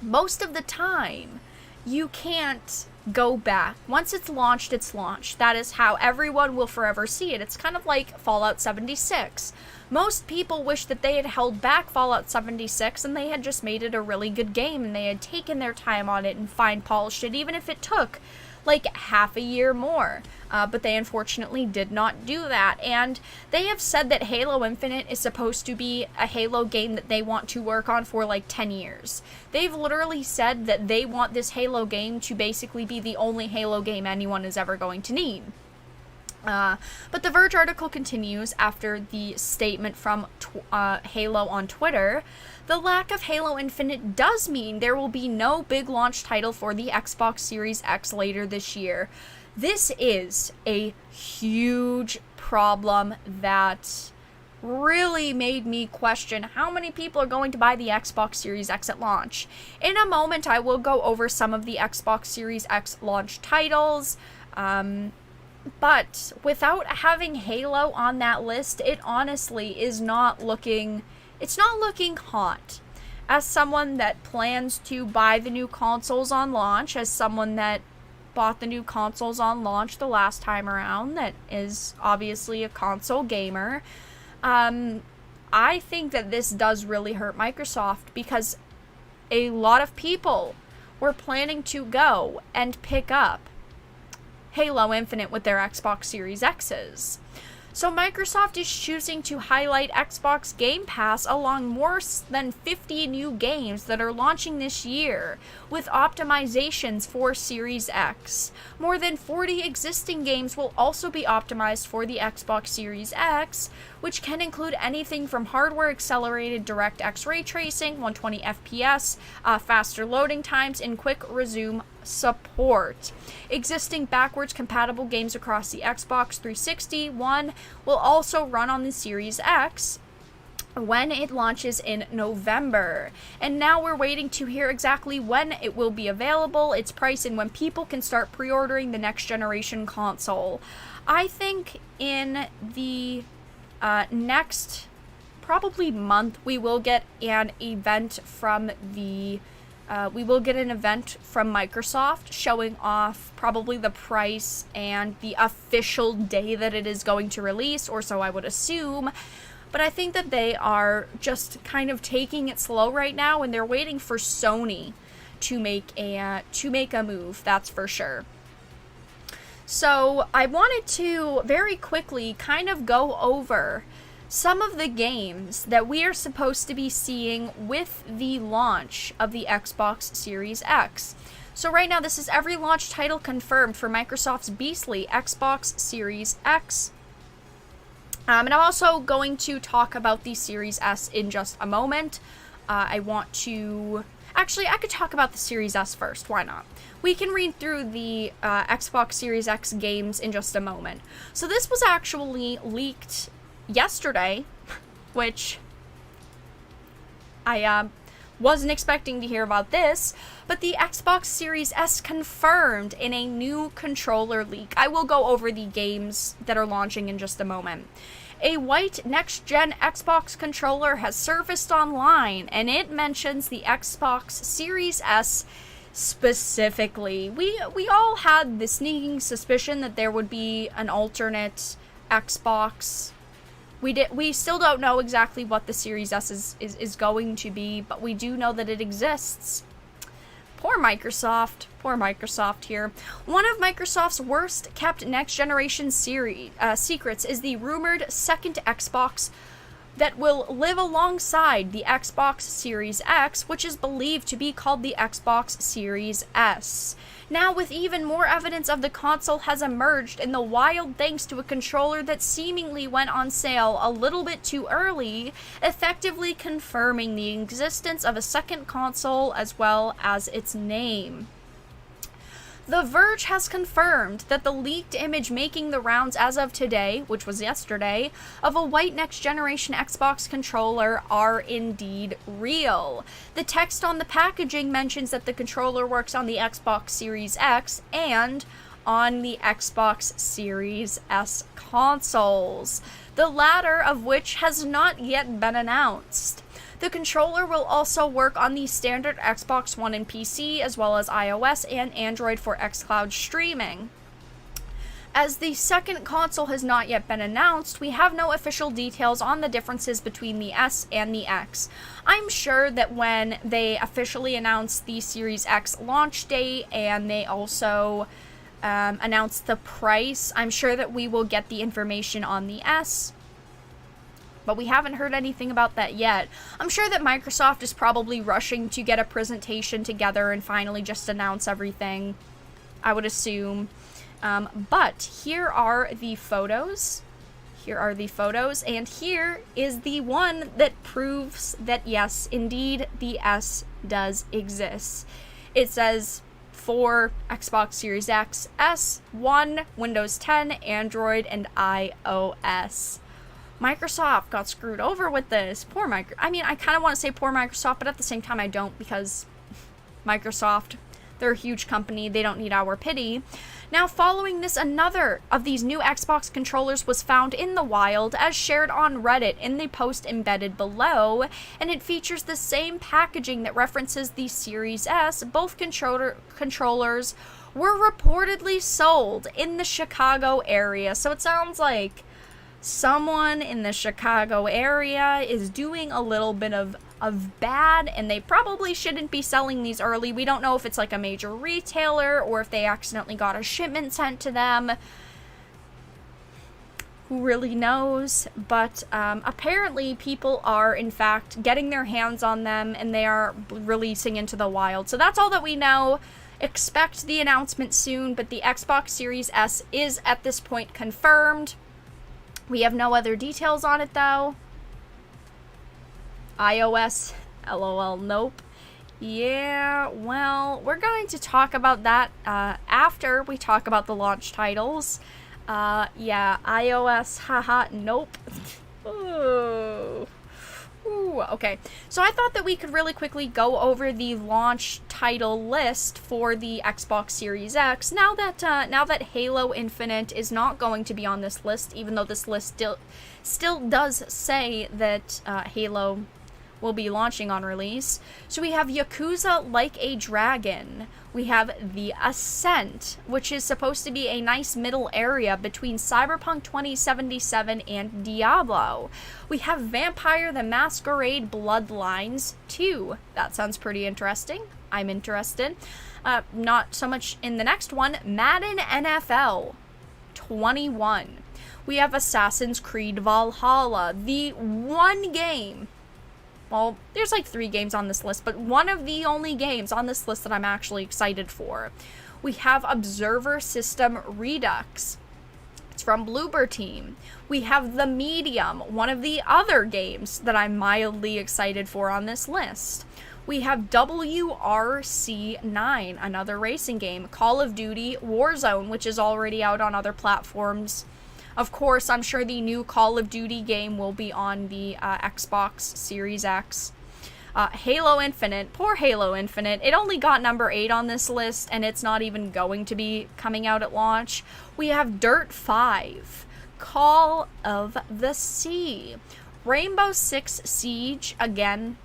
Speaker 1: Most of the time, you can't go back. Once it's launched, it's launched. That is how everyone will forever see it. It's kind of like Fallout 76. Most people wish that they had held back Fallout 76 and they had just made it a really good game and they had taken their time on it and fine polished it, even if it took like half a year more. But they unfortunately did not do that. And they have said that Halo Infinite is supposed to be a Halo game that they want to work on for like 10 years. They've literally said that they want this Halo game to basically be the only Halo game anyone is ever going to need. But the Verge article continues after the statement from Halo on Twitter. The lack of Halo Infinite does mean there will be no big launch title for the Xbox Series X later this year. This is a huge problem that really made me question how many people are going to buy the Xbox Series X at launch. In a moment, I will go over some of the Xbox Series X launch titles, but without having Halo on that list, it honestly is not looking hot. As someone that plans to buy the new consoles on launch, as someone that bought the new consoles on launch the last time around, that is obviously a console gamer, I think that this does really hurt Microsoft, because a lot of people were planning to go and pick up Halo Infinite with their Xbox Series X's. So Microsoft is choosing to highlight Xbox Game Pass along more than 50 new games that are launching this year, with optimizations for Series X. More than 40 existing games will also be optimized for the Xbox Series X, which can include anything from hardware-accelerated DirectX ray tracing, 120 FPS, faster loading times, and quick resume support. Existing backwards compatible games across the Xbox 360 One will also run on the Series X when it launches in November. And now we're waiting to hear exactly when it will be available, its price, and when people can start pre-ordering the next generation console. I think in the next probably month we will get an event from Microsoft showing off probably the price and the official day that it is going to release, or so I would assume. But I think that they are just kind of taking it slow right now, and they're waiting for Sony to make a move, that's for sure. So I wanted to very quickly kind of go over some of the games that we are supposed to be seeing with the launch of the Xbox Series X. So right now, this is every launch title confirmed for Microsoft's beastly Xbox Series X. And I'm also going to talk about the Series S in just a moment. Actually, I could talk about the Series S first. Why not? We can read through the Xbox Series X games in just a moment. So this was actually leaked yesterday, which I wasn't expecting to hear about this, but the Xbox Series S confirmed in a new controller leak. I will go over the games that are launching in just a moment. A white next-gen Xbox controller has surfaced online, and it mentions the Xbox Series S specifically. We all had the sneaking suspicion that there would be an alternate Xbox. We still don't know exactly what the Series S is going to be, but we do know that it exists. Poor Microsoft here. One of Microsoft's worst kept next generation secrets is the rumored second Xbox that will live alongside the Xbox Series X, which is believed to be called the Xbox Series S. Now, with even more evidence of the console has emerged in the wild thanks to a controller that seemingly went on sale a little bit too early, effectively confirming the existence of a second console as well as its name. The Verge has confirmed that the leaked image making the rounds as of today, which was yesterday, of a white next-generation Xbox controller are indeed real. The text on the packaging mentions that the controller works on the Xbox Series X and on the Xbox Series S consoles, the latter of which has not yet been announced. The controller will also work on the standard Xbox One and PC, as well as iOS and Android for xCloud streaming. As the second console has not yet been announced, we have no official details on the differences between the S and the X. I'm sure that when they officially announce the Series X launch date, and they also announce the price. I'm sure that we will get the information on the S, but we haven't heard anything about that yet. I'm sure that Microsoft is probably rushing to get a presentation together and finally just announce everything, I would assume. But here are the photos. Here are the photos, and here is the one that proves that yes, indeed, the S does exist. It says for Xbox Series X, S, 1, Windows 10, Android, and iOS. Microsoft got screwed over with this. Poor Microsoft. I mean, I kind of want to say poor Microsoft, but at the same time I don't, because Microsoft, they're a huge company. They don't need our pity. Now, following this, another of these new Xbox controllers was found in the wild, as shared on Reddit in the post embedded below, and it features the same packaging that references the Series S. Both controllers were reportedly sold in the Chicago area, so it sounds like someone in the Chicago area is doing a little bit of bad, and they probably shouldn't be selling these early. We don't know if it's like a major retailer or if they accidentally got a shipment sent to them. Who really knows? But apparently people are in fact getting their hands on them, and they are releasing into the wild. So that's all that we know. Expect the announcement soon, but the Xbox Series S is at this point confirmed. We have no other details on it though. iOS, LOL, nope. Yeah, well, we're going to talk about that after we talk about the launch titles. Yeah, iOS, haha, nope. Ooh. Ooh, okay. So I thought that we could really quickly go over the launch title list for the Xbox Series X. Now that Halo Infinite is not going to be on this list, even though this list still does say that Halo will be launching on release. So we have Yakuza Like a Dragon. We have The Ascent, which is supposed to be a nice middle area between Cyberpunk 2077 and Diablo. We have Vampire the Masquerade Bloodlines 2. That sounds pretty interesting. I'm interested. Not so much in the next one. Madden NFL 21. We have Assassin's Creed Valhalla, the one game. Well, there's like 3 games on this list, but one of the only games on this list that I'm actually excited for. We have Observer System Redux. It's from Bloober Team. We have The Medium, one of the other games that I'm mildly excited for on this list. We have WRC9, another racing game. Call of Duty Warzone, which is already out on other platforms. Of course, I'm sure the new Call of Duty game will be on the Xbox Series X. Halo Infinite. Poor Halo Infinite. It only got number 8 on this list, and it's not even going to be coming out at launch. We have Dirt 5. Call of the Sea. Rainbow Six Siege. Again,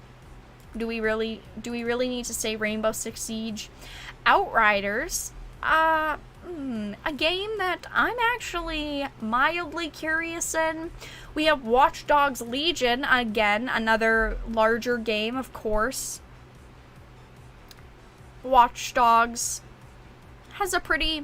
Speaker 1: do we really need to say Rainbow Six Siege? Outriders. A game that I'm actually mildly curious in. We have Watch Dogs Legion, again, another larger game, of course. Watch Dogs has a pretty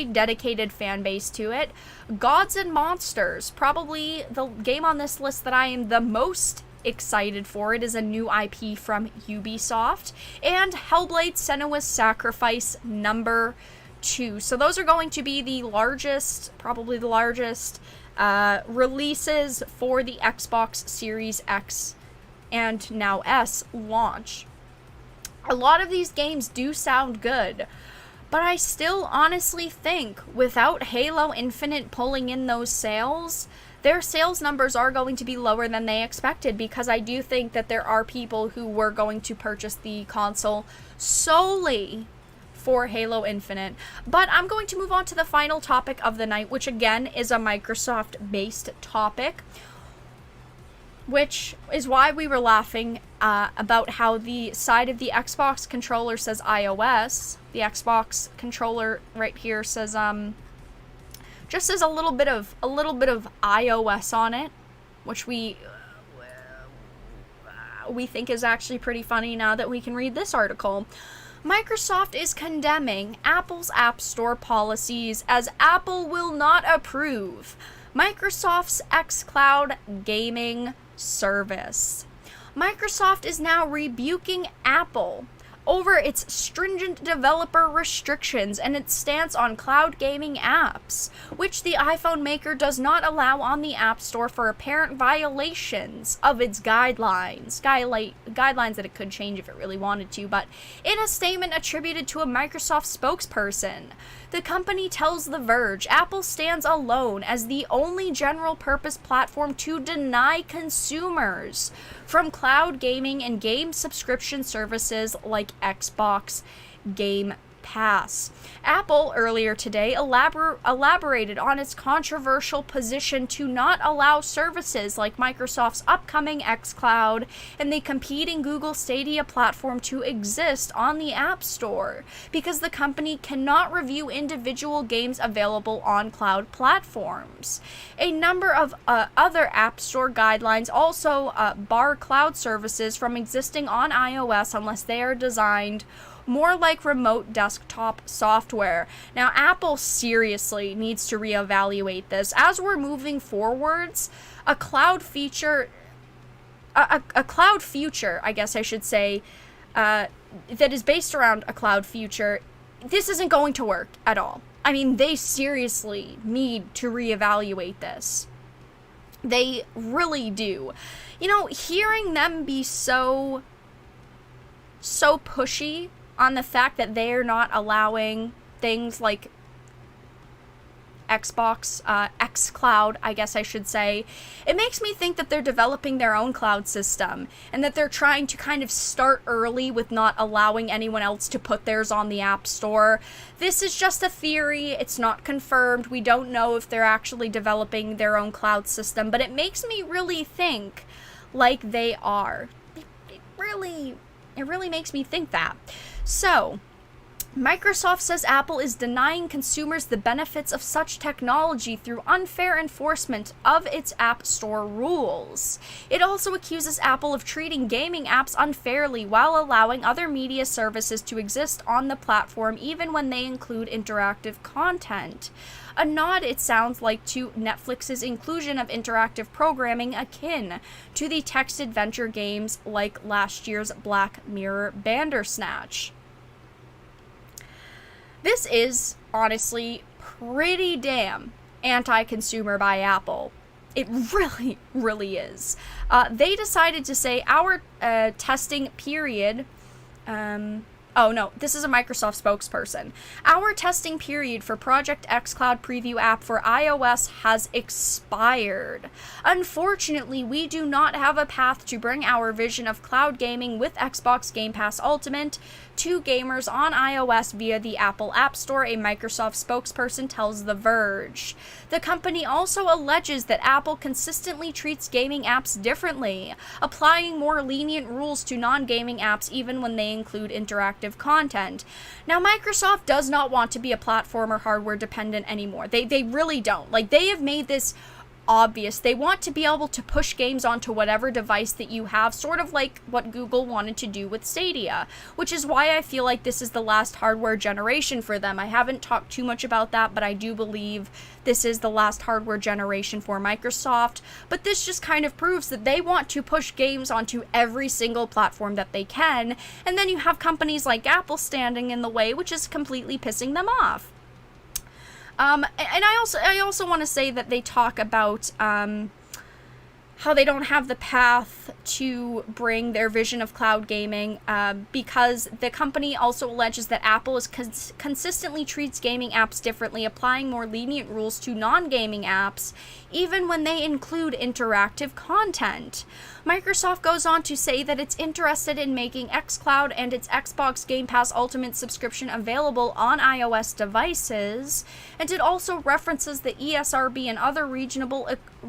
Speaker 1: dedicated fan base to it. Gods and Monsters, probably the game on this list that I am the most excited for. It is a new IP from Ubisoft. And Hellblade: Senua's Sacrifice number 2. So those are going to be the largest, probably the largest releases for the Xbox Series X and now S launch. A lot of these games do sound good, but I still honestly think without Halo Infinite pulling in those sales, their sales numbers are going to be lower than they expected, because I do think that there are people who were going to purchase the console solely for Halo Infinite. But I'm going to move on to the final topic of the night, which again is a Microsoft-based topic, which is why we were laughing about how the side of the Xbox controller says iOS. The Xbox controller right here says just says a little bit of iOS on it, which we think is actually pretty funny now that we can read this article. Microsoft is condemning Apple's App Store policies as Apple will not approve Microsoft's xCloud gaming service. Microsoft is now rebuking Apple over its stringent developer restrictions and its stance on cloud gaming apps, which the iPhone maker does not allow on the App Store for apparent violations of its guidelines that it could change if it really wanted to. But in a statement attributed to a Microsoft spokesperson, the company tells The Verge Apple stands alone as the only general-purpose platform to deny consumers from cloud gaming and game subscription services like Xbox Game Pass. Apple earlier today elaborated on its controversial position to not allow services like Microsoft's upcoming xCloud and the competing Google Stadia platform to exist on the App Store because the company cannot review individual games available on cloud platforms. A number of other App Store guidelines also bar cloud services from existing on iOS unless they are designed more like remote desktop software. Now, Apple seriously needs to reevaluate this. As we're moving forwards, a cloud future, I guess I should say, that is based around a cloud future, this isn't going to work at all. I mean, they seriously need to reevaluate this. They really do. You know, hearing them be so pushy on the fact that they're not allowing things like xCloud, I guess I should say, it makes me think that they're developing their own cloud system and that they're trying to kind of start early with not allowing anyone else to put theirs on the App Store. This is just a theory. It's not confirmed. We don't know if they're actually developing their own cloud system, but it makes me really think like they are. It really makes me think that. So, Microsoft says Apple is denying consumers the benefits of such technology through unfair enforcement of its App Store rules. It also accuses Apple of treating gaming apps unfairly while allowing other media services to exist on the platform even when they include interactive content. A nod, it sounds like, to Netflix's inclusion of interactive programming akin to the text adventure games like last year's Black Mirror Bandersnatch. This is, honestly, pretty damn anti-consumer by Apple. It really, really is. They decided to say our testing period... Oh, no, this is a Microsoft spokesperson. Our testing period for Project xCloud Preview app for iOS has expired. Unfortunately, we do not have a path to bring our vision of cloud gaming with Xbox Game Pass Ultimate to gamers on iOS via the Apple App Store, a Microsoft spokesperson tells The Verge. The company also alleges that Apple consistently treats gaming apps differently, applying more lenient rules to non-gaming apps even when they include interactive content. Now, Microsoft does not want to be a platform or hardware dependent anymore. They really don't. Like, they have made this obvious. They want to be able to push games onto whatever device that you have, sort of like what Google wanted to do with Stadia, which is why I feel like this is the last hardware generation for them. I haven't talked too much about that, but I do believe this is the last hardware generation for Microsoft. But this just kind of proves that they want to push games onto every single platform that they can, and then you have companies like Apple standing in the way, which is completely pissing them off. And I also want to say that they talk about how they don't have the path to bring their vision of cloud gaming because the company also alleges that Apple is consistently treats gaming apps differently, applying more lenient rules to non-gaming apps, even when they include interactive content. Microsoft goes on to say that it's interested in making xCloud and its Xbox Game Pass Ultimate subscription available on iOS devices, and it also references the ESRB and other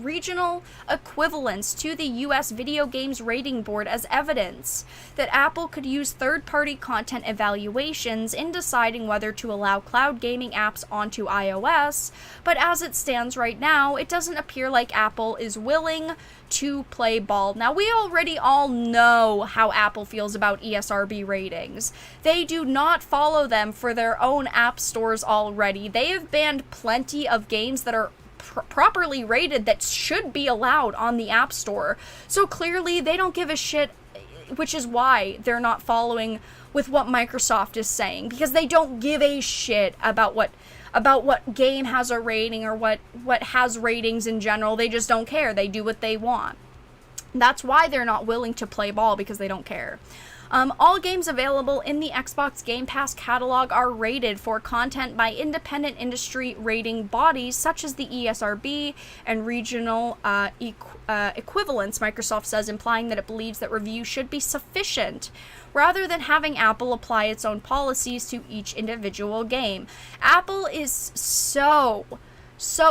Speaker 1: regional equivalents to the US Video Games Rating Board as evidence that Apple could use third-party content evaluations in deciding whether to allow cloud gaming apps onto iOS, but as it stands right now, it doesn't appear like Apple is willing to play ball. Now, we already all know how Apple feels about ESRB ratings. They do not follow them for their own app stores already. They have banned plenty of games that are properly rated that should be allowed on the App Store. So clearly, they don't give a shit, which is why they're not following with what Microsoft is saying, because they don't give a shit about what game has a rating or what has ratings in general. They just don't care. They do what they want. That's why they're not willing to play ball, because they don't care. All games available in the Xbox Game Pass catalog are rated for content by independent industry rating bodies such as the ESRB and regional equivalents, Microsoft says, implying that it believes that reviews should be sufficient rather than having Apple apply its own policies to each individual game. Apple is so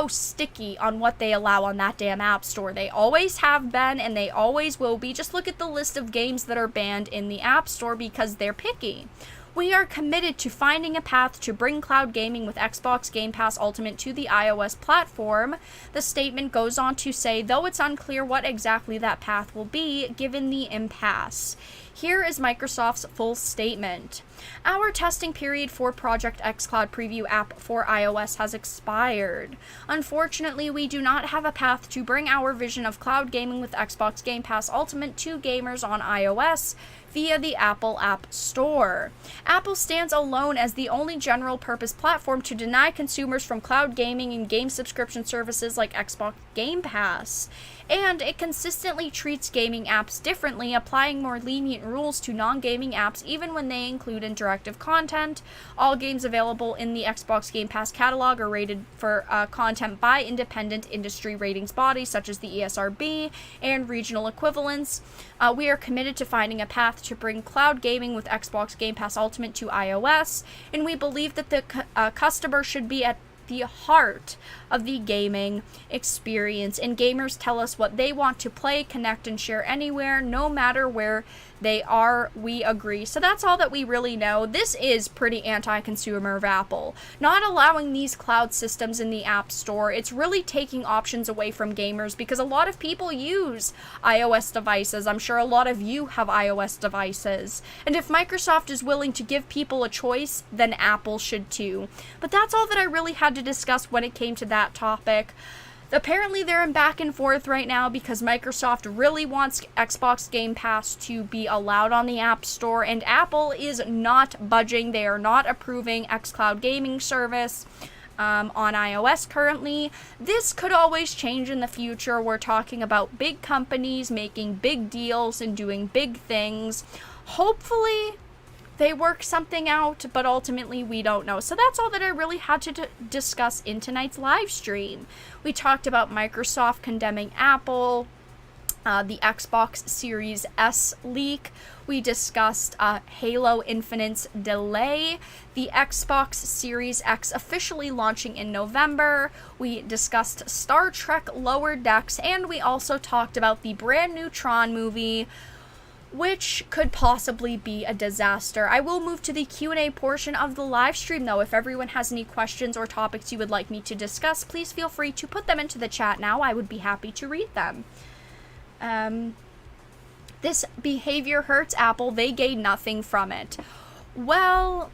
Speaker 1: sticky on what they allow on that damn App Store. They always have been, and they always will be. Just look at the list of games that are banned in the App Store because they're picky. We are committed to finding a path to bring cloud gaming with Xbox Game Pass Ultimate to the iOS platform. The statement goes on to say, though it's unclear what exactly that path will be, given the impasse. Here is Microsoft's full statement. Our testing period for Project xCloud Preview app for iOS has expired. Unfortunately, we do not have a path to bring our vision of cloud gaming with Xbox Game Pass Ultimate to gamers on iOS via the Apple App Store. Apple stands alone as the only general-purpose platform to deny consumers from cloud gaming and game subscription services like Xbox Game Pass. And it consistently treats gaming apps differently, applying more lenient rules to non-gaming apps even when they include interactive content. All games available in the Xbox Game Pass catalog are rated for content by independent industry ratings bodies such as the ESRB and regional equivalents. We are committed to finding a path to bring cloud gaming with Xbox Game Pass Ultimate to iOS, and we believe that the customer should be at the heart of the gaming experience, and gamers tell us what they want to play, connect, and share anywhere, no matter where they are. We agree. So that's all that we really know. This is pretty anti-consumer of Apple. Not allowing these cloud systems in the App Store, it's really taking options away from gamers because a lot of people use iOS devices. I'm sure a lot of you have iOS devices. And if Microsoft is willing to give people a choice, then Apple should too. But that's all that I really had to discuss when it came to that topic. Apparently they're in back and forth right now because Microsoft really wants Xbox Game Pass to be allowed on the App Store, and Apple is not budging. They are not approving xCloud gaming service on iOS currently. This could always change in the future. We're talking about big companies making big deals and doing big things. Hopefully they work something out, but ultimately we don't know. So that's all that I really had to discuss in tonight's live stream. We talked about Microsoft condemning Apple, the Xbox Series S leak. We discussed Halo Infinite's delay, the Xbox Series X officially launching in November. We discussed Star Trek Lower Decks, and we also talked about the brand new Tron movie, which could possibly be a disaster. I will move to the Q&A portion of the live stream, though. If everyone has any questions or topics you would like me to discuss, please feel free to put them into the chat now. I would be happy to read them. This behavior hurts Apple. They gain nothing from it. Well,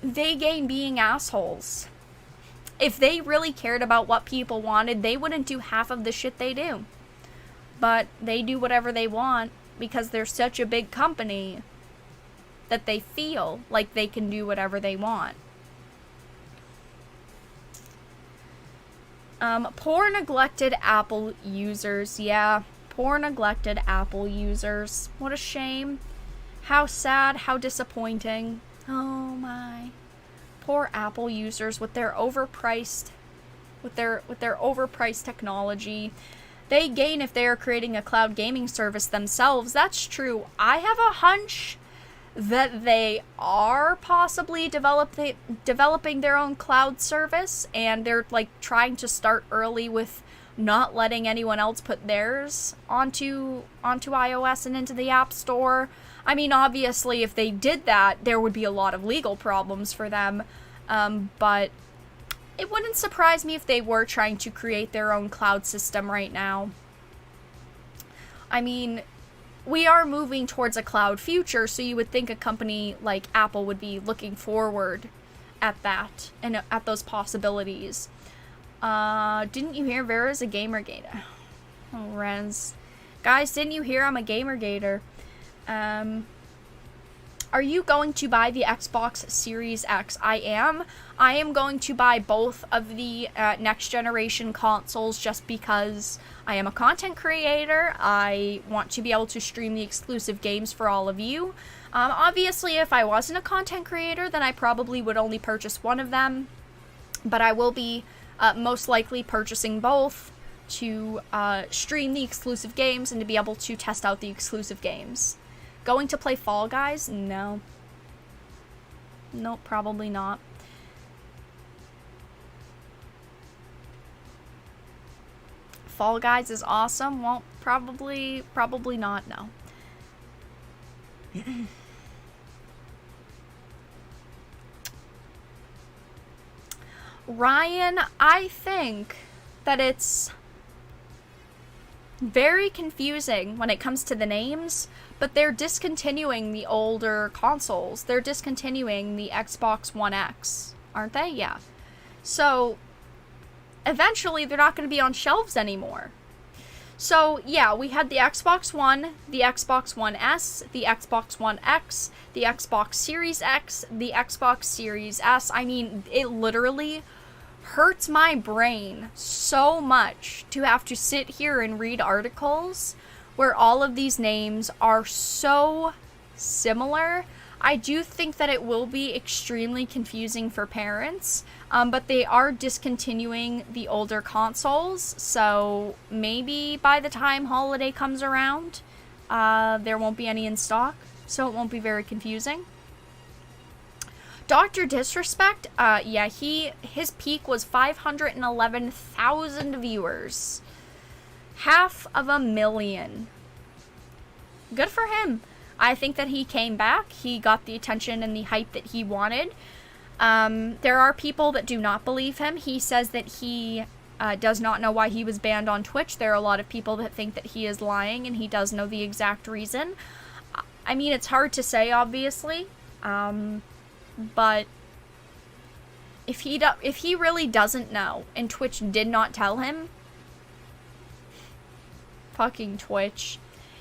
Speaker 1: they gain being assholes. If they really cared about what people wanted, they wouldn't do half of the shit they do. But they do whatever they want because they're such a big company that they feel like they can do whatever they want. Poor neglected Apple users. Yeah, poor neglected Apple users. What a shame. How sad, how disappointing. Oh my. Poor Apple users with their overpriced technology. They gain if they are creating a cloud gaming service themselves. That's true. I have a hunch that they are possibly developing their own cloud service, and they're like trying to start early with not letting anyone else put theirs onto iOS and into the App Store. I mean, obviously, if they did that, there would be a lot of legal problems for them, but it wouldn't surprise me if they were trying to create their own cloud system right now. I mean, we are moving towards a cloud future, so you would think a company like Apple would be looking forward at that and at those possibilities. Didn't you hear Vera's a gamer gator? Oh, Renz. Guys, didn't you hear I'm a gamer gator? Are you going to buy the Xbox Series X? I am. I am going to buy both of the next generation consoles just because I am a content creator. I want to be able to stream the exclusive games for all of you. Obviously, if I wasn't a content creator, then I probably would only purchase one of them. But I will be most likely purchasing both to stream the exclusive games and to be able to test out the exclusive games. Going to play Fall Guys? No. Nope, probably not. Fall Guys is awesome. Well, probably not, no. Ryan, I think that it's very confusing when it comes to the names, but they're discontinuing the older consoles. They're discontinuing the Xbox One X, aren't they? Yeah. So, eventually they're not going to be on shelves anymore. So, yeah, we had the Xbox One, the Xbox One S, the Xbox One X, the Xbox Series X, the Xbox Series S. I mean, it literally hurts my brain so much to have to sit here and read articles where all of these names are so similar. I do think that it will be extremely confusing for parents, but they are discontinuing the older consoles, so maybe by the time holiday comes around, there won't be any in stock, so it won't be very confusing. Dr. Disrespect, yeah, his peak was 511,000 viewers. 500,000. Good for him. I think that he came back. He got the attention and the hype that he wanted. There are people that do not believe him. He says that he does not know why he was banned on Twitch. There are a lot of people that think that he is lying and he does know the exact reason. I mean, it's hard to say, obviously. But if he really doesn't know and Twitch did not tell him, fucking Twitch.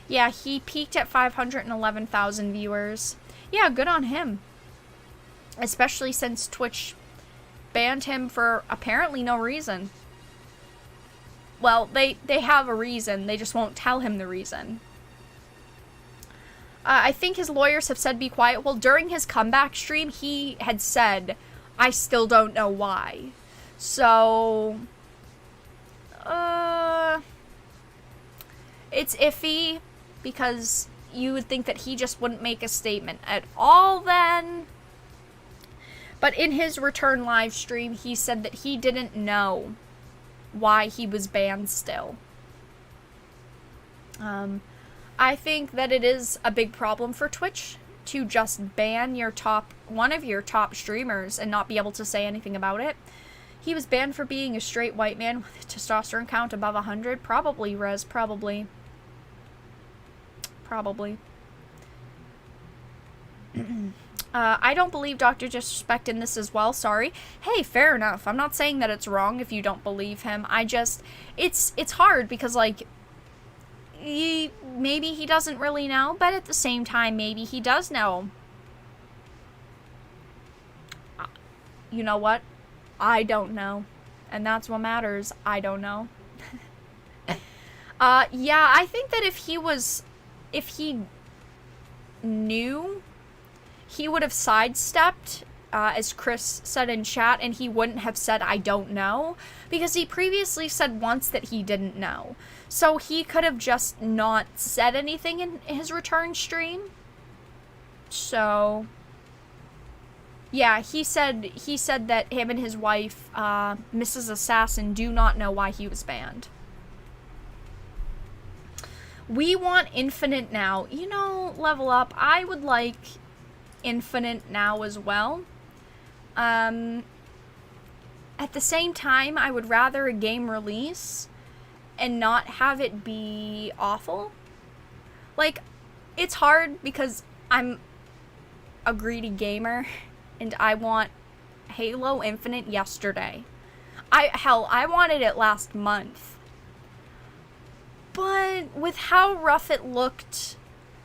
Speaker 1: Yeah, he peaked at 511,000 viewers. Yeah, good on him. Especially since Twitch banned him for apparently no reason. Well, they have a reason, they just won't tell him the reason. I think his lawyers have said be quiet. Well, during his comeback stream, he had said, I still don't know why. So, it's iffy, because you would think that he just wouldn't make a statement at all then. But in his return live stream, he said that he didn't know why he was banned still. I think that it is a big problem for Twitch to just ban one of your top streamers and not be able to say anything about it. He was banned for being a straight white man with a testosterone count above 100. Probably, Rez, probably. Probably. I don't believe Dr. Disrespect in this as well, sorry. Hey, fair enough. I'm not saying that it's wrong if you don't believe him. It's hard because, like, maybe he doesn't really know, but at the same time, maybe he does know. You know what? I don't know. And that's what matters. I don't know. Yeah, I think that if he knew, he would have sidestepped, as Chris said in chat, and he wouldn't have said, I don't know, because he previously said once that he didn't know. So he could have just not said anything in his return stream. So, yeah, he said that him and his wife, Mrs. Assassin, do not know why he was banned. We want Infinite now. You know, Level Up, I would like Infinite now as well. At the same time, I would rather a game release and not have it be awful. Like, it's hard because I'm a greedy gamer and I want Halo Infinite yesterday. I wanted it last month. But with how rough it looked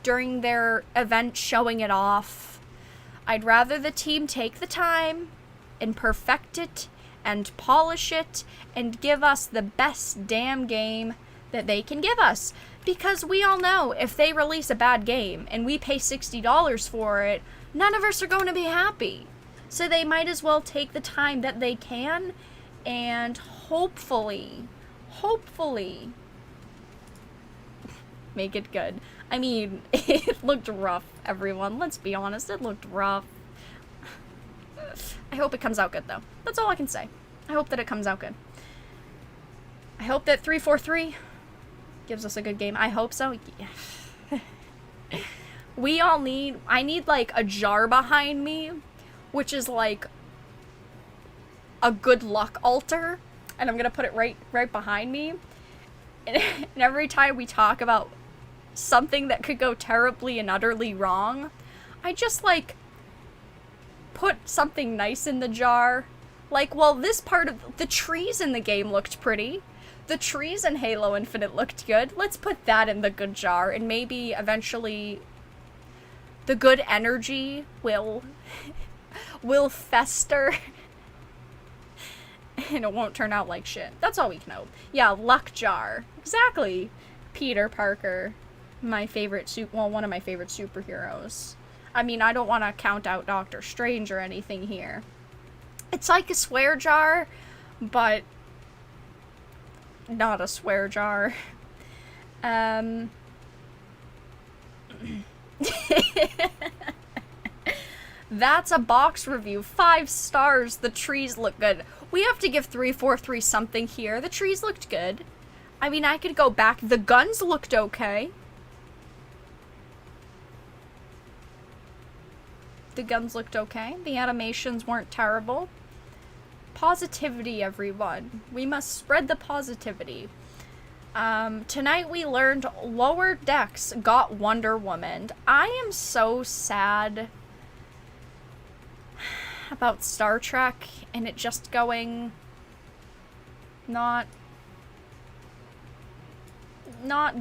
Speaker 1: during their event showing it off, I'd rather the team take the time and perfect it and polish it and give us the best damn game that they can give us. Because we all know if they release a bad game and we pay $60 for it, none of us are going to be happy. So they might as well take the time that they can and hopefully make it good. I mean, it looked rough, everyone. Let's be honest, it looked rough. I hope it comes out good, though. That's all I can say. I hope that it comes out good. I hope that 343 gives us a good game. I hope so. Yeah. I need, like, a jar behind me, which is, like, a good luck altar, and I'm gonna put it right behind me. And every time we talk about something that could go terribly and utterly wrong, I just, like, put something nice in the jar. Like, well, this part of the trees in the game looked pretty. The trees in Halo Infinite looked good. Let's put that in the good jar, and maybe eventually the good energy will fester and it won't turn out like shit. That's all we can hope. Yeah, luck jar. Exactly. Peter Parker. My favorite one of my favorite superheroes. I mean, I don't want to count out Doctor Strange or anything here. It's like a swear jar, but not a swear jar. That's a box review. 5 stars. The trees look good. We have to give 343 something here. The trees looked good. I mean, I could go back. The guns looked okay. The guns looked okay. The animations weren't terrible. Positivity, everyone. We must spread the positivity. Tonight we learned Lower Decks got Wonder Woman. I am so sad about Star Trek and it just going not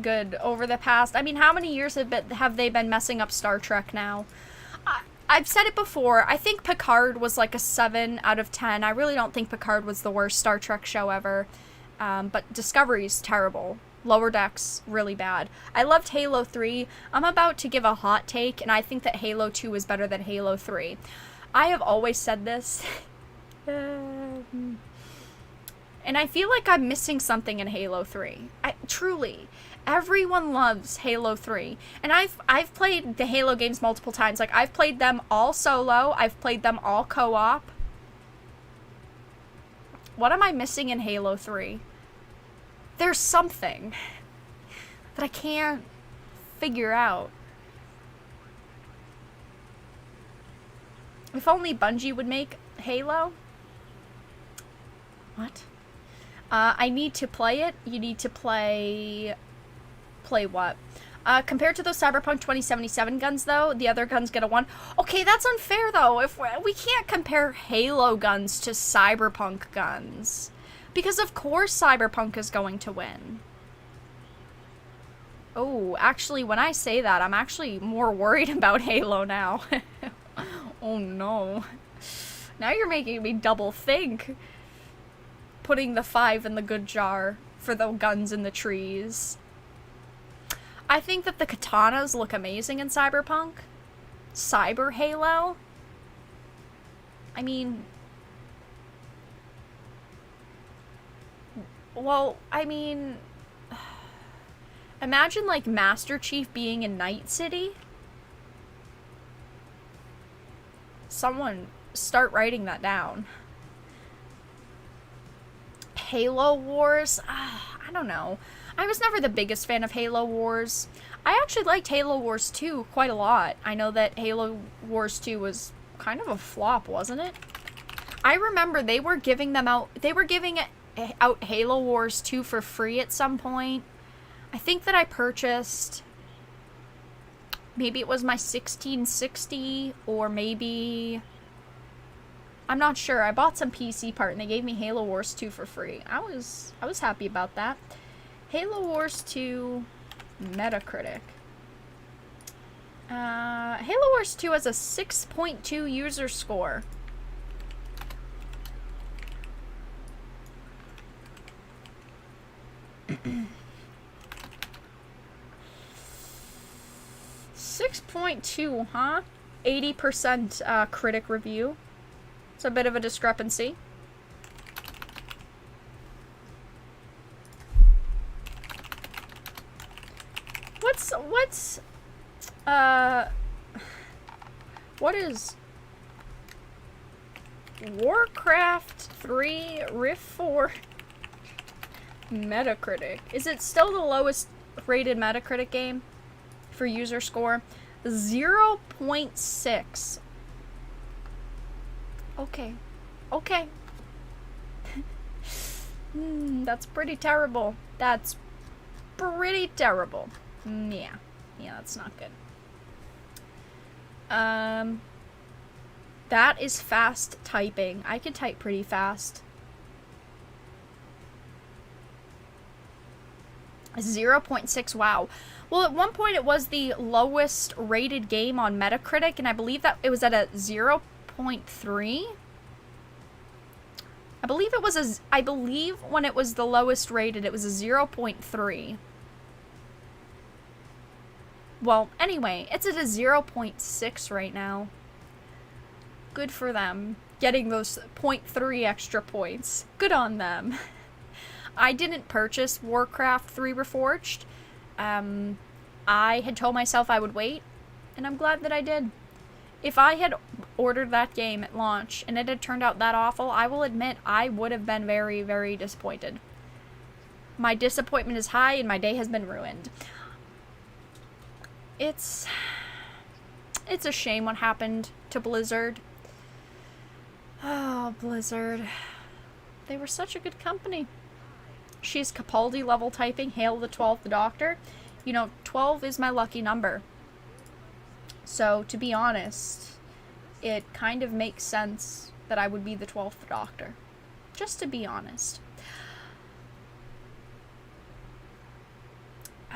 Speaker 1: good over the past. I mean, how many years have they been messing up Star Trek now? I've said it before. I think Picard was like a 7 out of 10. I really don't think Picard was the worst Star Trek show ever. But Discovery's terrible. Lower Decks, really bad. I loved Halo 3. I'm about to give a hot take, and I think that Halo 2 is better than Halo 3. I have always said this. And I feel like I'm missing something in Halo 3. Truly. Everyone loves Halo 3. And I've played the Halo games multiple times. Like, I've played them all solo. I've played them all co-op. What am I missing in Halo 3? There's something that I can't figure out. If only Bungie would make Halo. What? I need to play it. You need to play what? Compared to those Cyberpunk 2077 guns, though, the other guns get a 1. Okay, that's unfair, though. If we can't compare Halo guns to Cyberpunk guns. Because of course Cyberpunk is going to win. Oh, actually, when I say that, I'm actually more worried about Halo now. Oh, no. Now you're making me double think. Putting the 5 in the good jar for the guns in the trees. I think that the katanas look amazing in Cyberpunk. Cyber Halo? I mean... Well, I mean... Imagine, like, Master Chief being in Night City. Someone start writing that down. Halo Wars? I'm don't know. I was never the biggest fan of Halo Wars. I actually liked Halo Wars 2 quite a lot. I know that Halo Wars 2 was kind of a flop, wasn't it? I remember they were giving out Halo Wars 2 for free at some point. I think that I purchased, maybe it was my 1660, or maybe, I'm not sure. I bought some PC part and they gave me Halo Wars 2 for free. I was happy about that. Halo Wars 2 Metacritic. Halo Wars 2 has a 6.2 user score. .2, huh? 80% critic review. It's a bit of a discrepancy. What is Warcraft 3 Rift 4 Metacritic? Is it still the lowest rated Metacritic game for user score? 0.6. Okay. Okay. That's pretty terrible. That's pretty terrible. Yeah. Yeah, that's not good. That is fast typing. I can type pretty fast. 0.6, wow. Well, at one point it was the lowest rated game on Metacritic, and I believe that it was at a 0.3. I believe when it was the lowest rated, it was a 0.3. Well, anyway, it's at a 0.6 right now. Good for them. Getting those 0.3 extra points. Good on them. I didn't purchase Warcraft 3 Reforged. I had told myself I would wait, and I'm glad that I did. If I had ordered that game at launch and it had turned out that awful, I will admit I would have been very, very disappointed. My disappointment is high and my day has been ruined. It's a shame what happened to Blizzard. Oh, Blizzard. They were such a good company. She's Capaldi level typing, hail the 12th Doctor. You know, 12 is my lucky number. So, to be honest, it kind of makes sense that I would be the 12th Doctor. Just to be honest.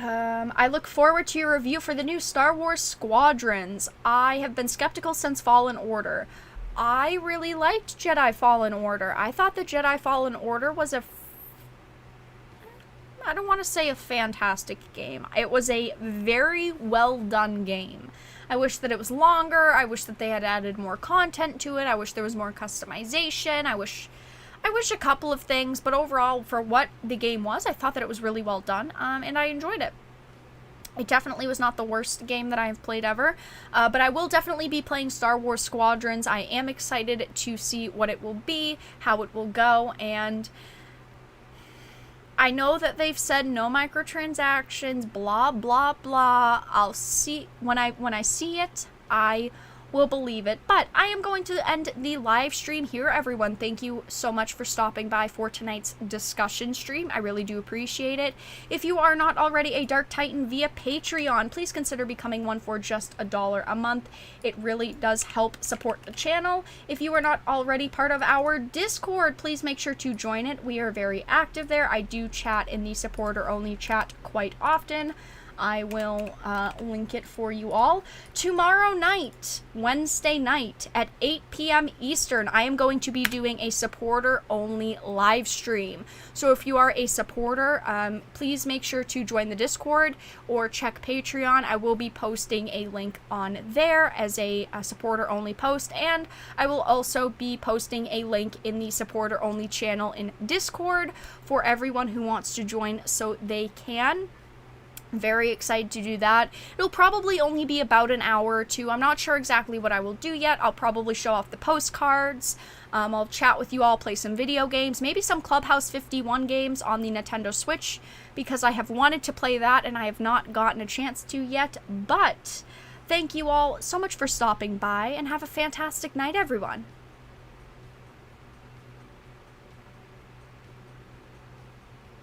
Speaker 1: I look forward to your review for the new Star Wars Squadrons. I have been skeptical since Fallen Order. I really liked Jedi Fallen Order. I thought the Jedi Fallen Order was I don't want to say a fantastic game. It was a very well done game. I wish that it was longer. I wish that they had added more content to it. I wish there was more customization. I wish a couple of things, but overall, for what the game was, I thought that it was really well done, and I enjoyed it. It definitely was not the worst game that I have played ever, but I will definitely be playing Star Wars Squadrons. I am excited to see what it will be, how it will go, and I know that they've said no microtransactions, blah, blah, blah. I'll see, when I see it, I will believe it. But I am going to end the live stream here, everyone. Thank you so much for stopping by for tonight's discussion stream. I really do appreciate it. If you are not already a Dark Titan via Patreon, please consider becoming one for just $1 a month. It really does help support the channel. If you are not already part of our Discord, please make sure to join it. We are very active there. I do chat in the supporter-only chat quite often. I will link it for you all. Tomorrow night, Wednesday night at 8 p.m. Eastern, I am going to be doing a supporter-only live stream. So if you are a supporter, please make sure to join the Discord or check Patreon. I will be posting a link on there as a supporter-only post, and I will also be posting a link in the supporter-only channel in Discord for everyone who wants to join so they can. Very excited to do that. It'll probably only be about an hour or two. I'm not sure exactly what I will do yet. I'll probably show off the postcards. I'll chat with you all, play some video games, maybe some Clubhouse 51 games on the Nintendo Switch, because I have wanted to play that and I have not gotten a chance to yet. But thank you all so much for stopping by, and have a fantastic night, everyone.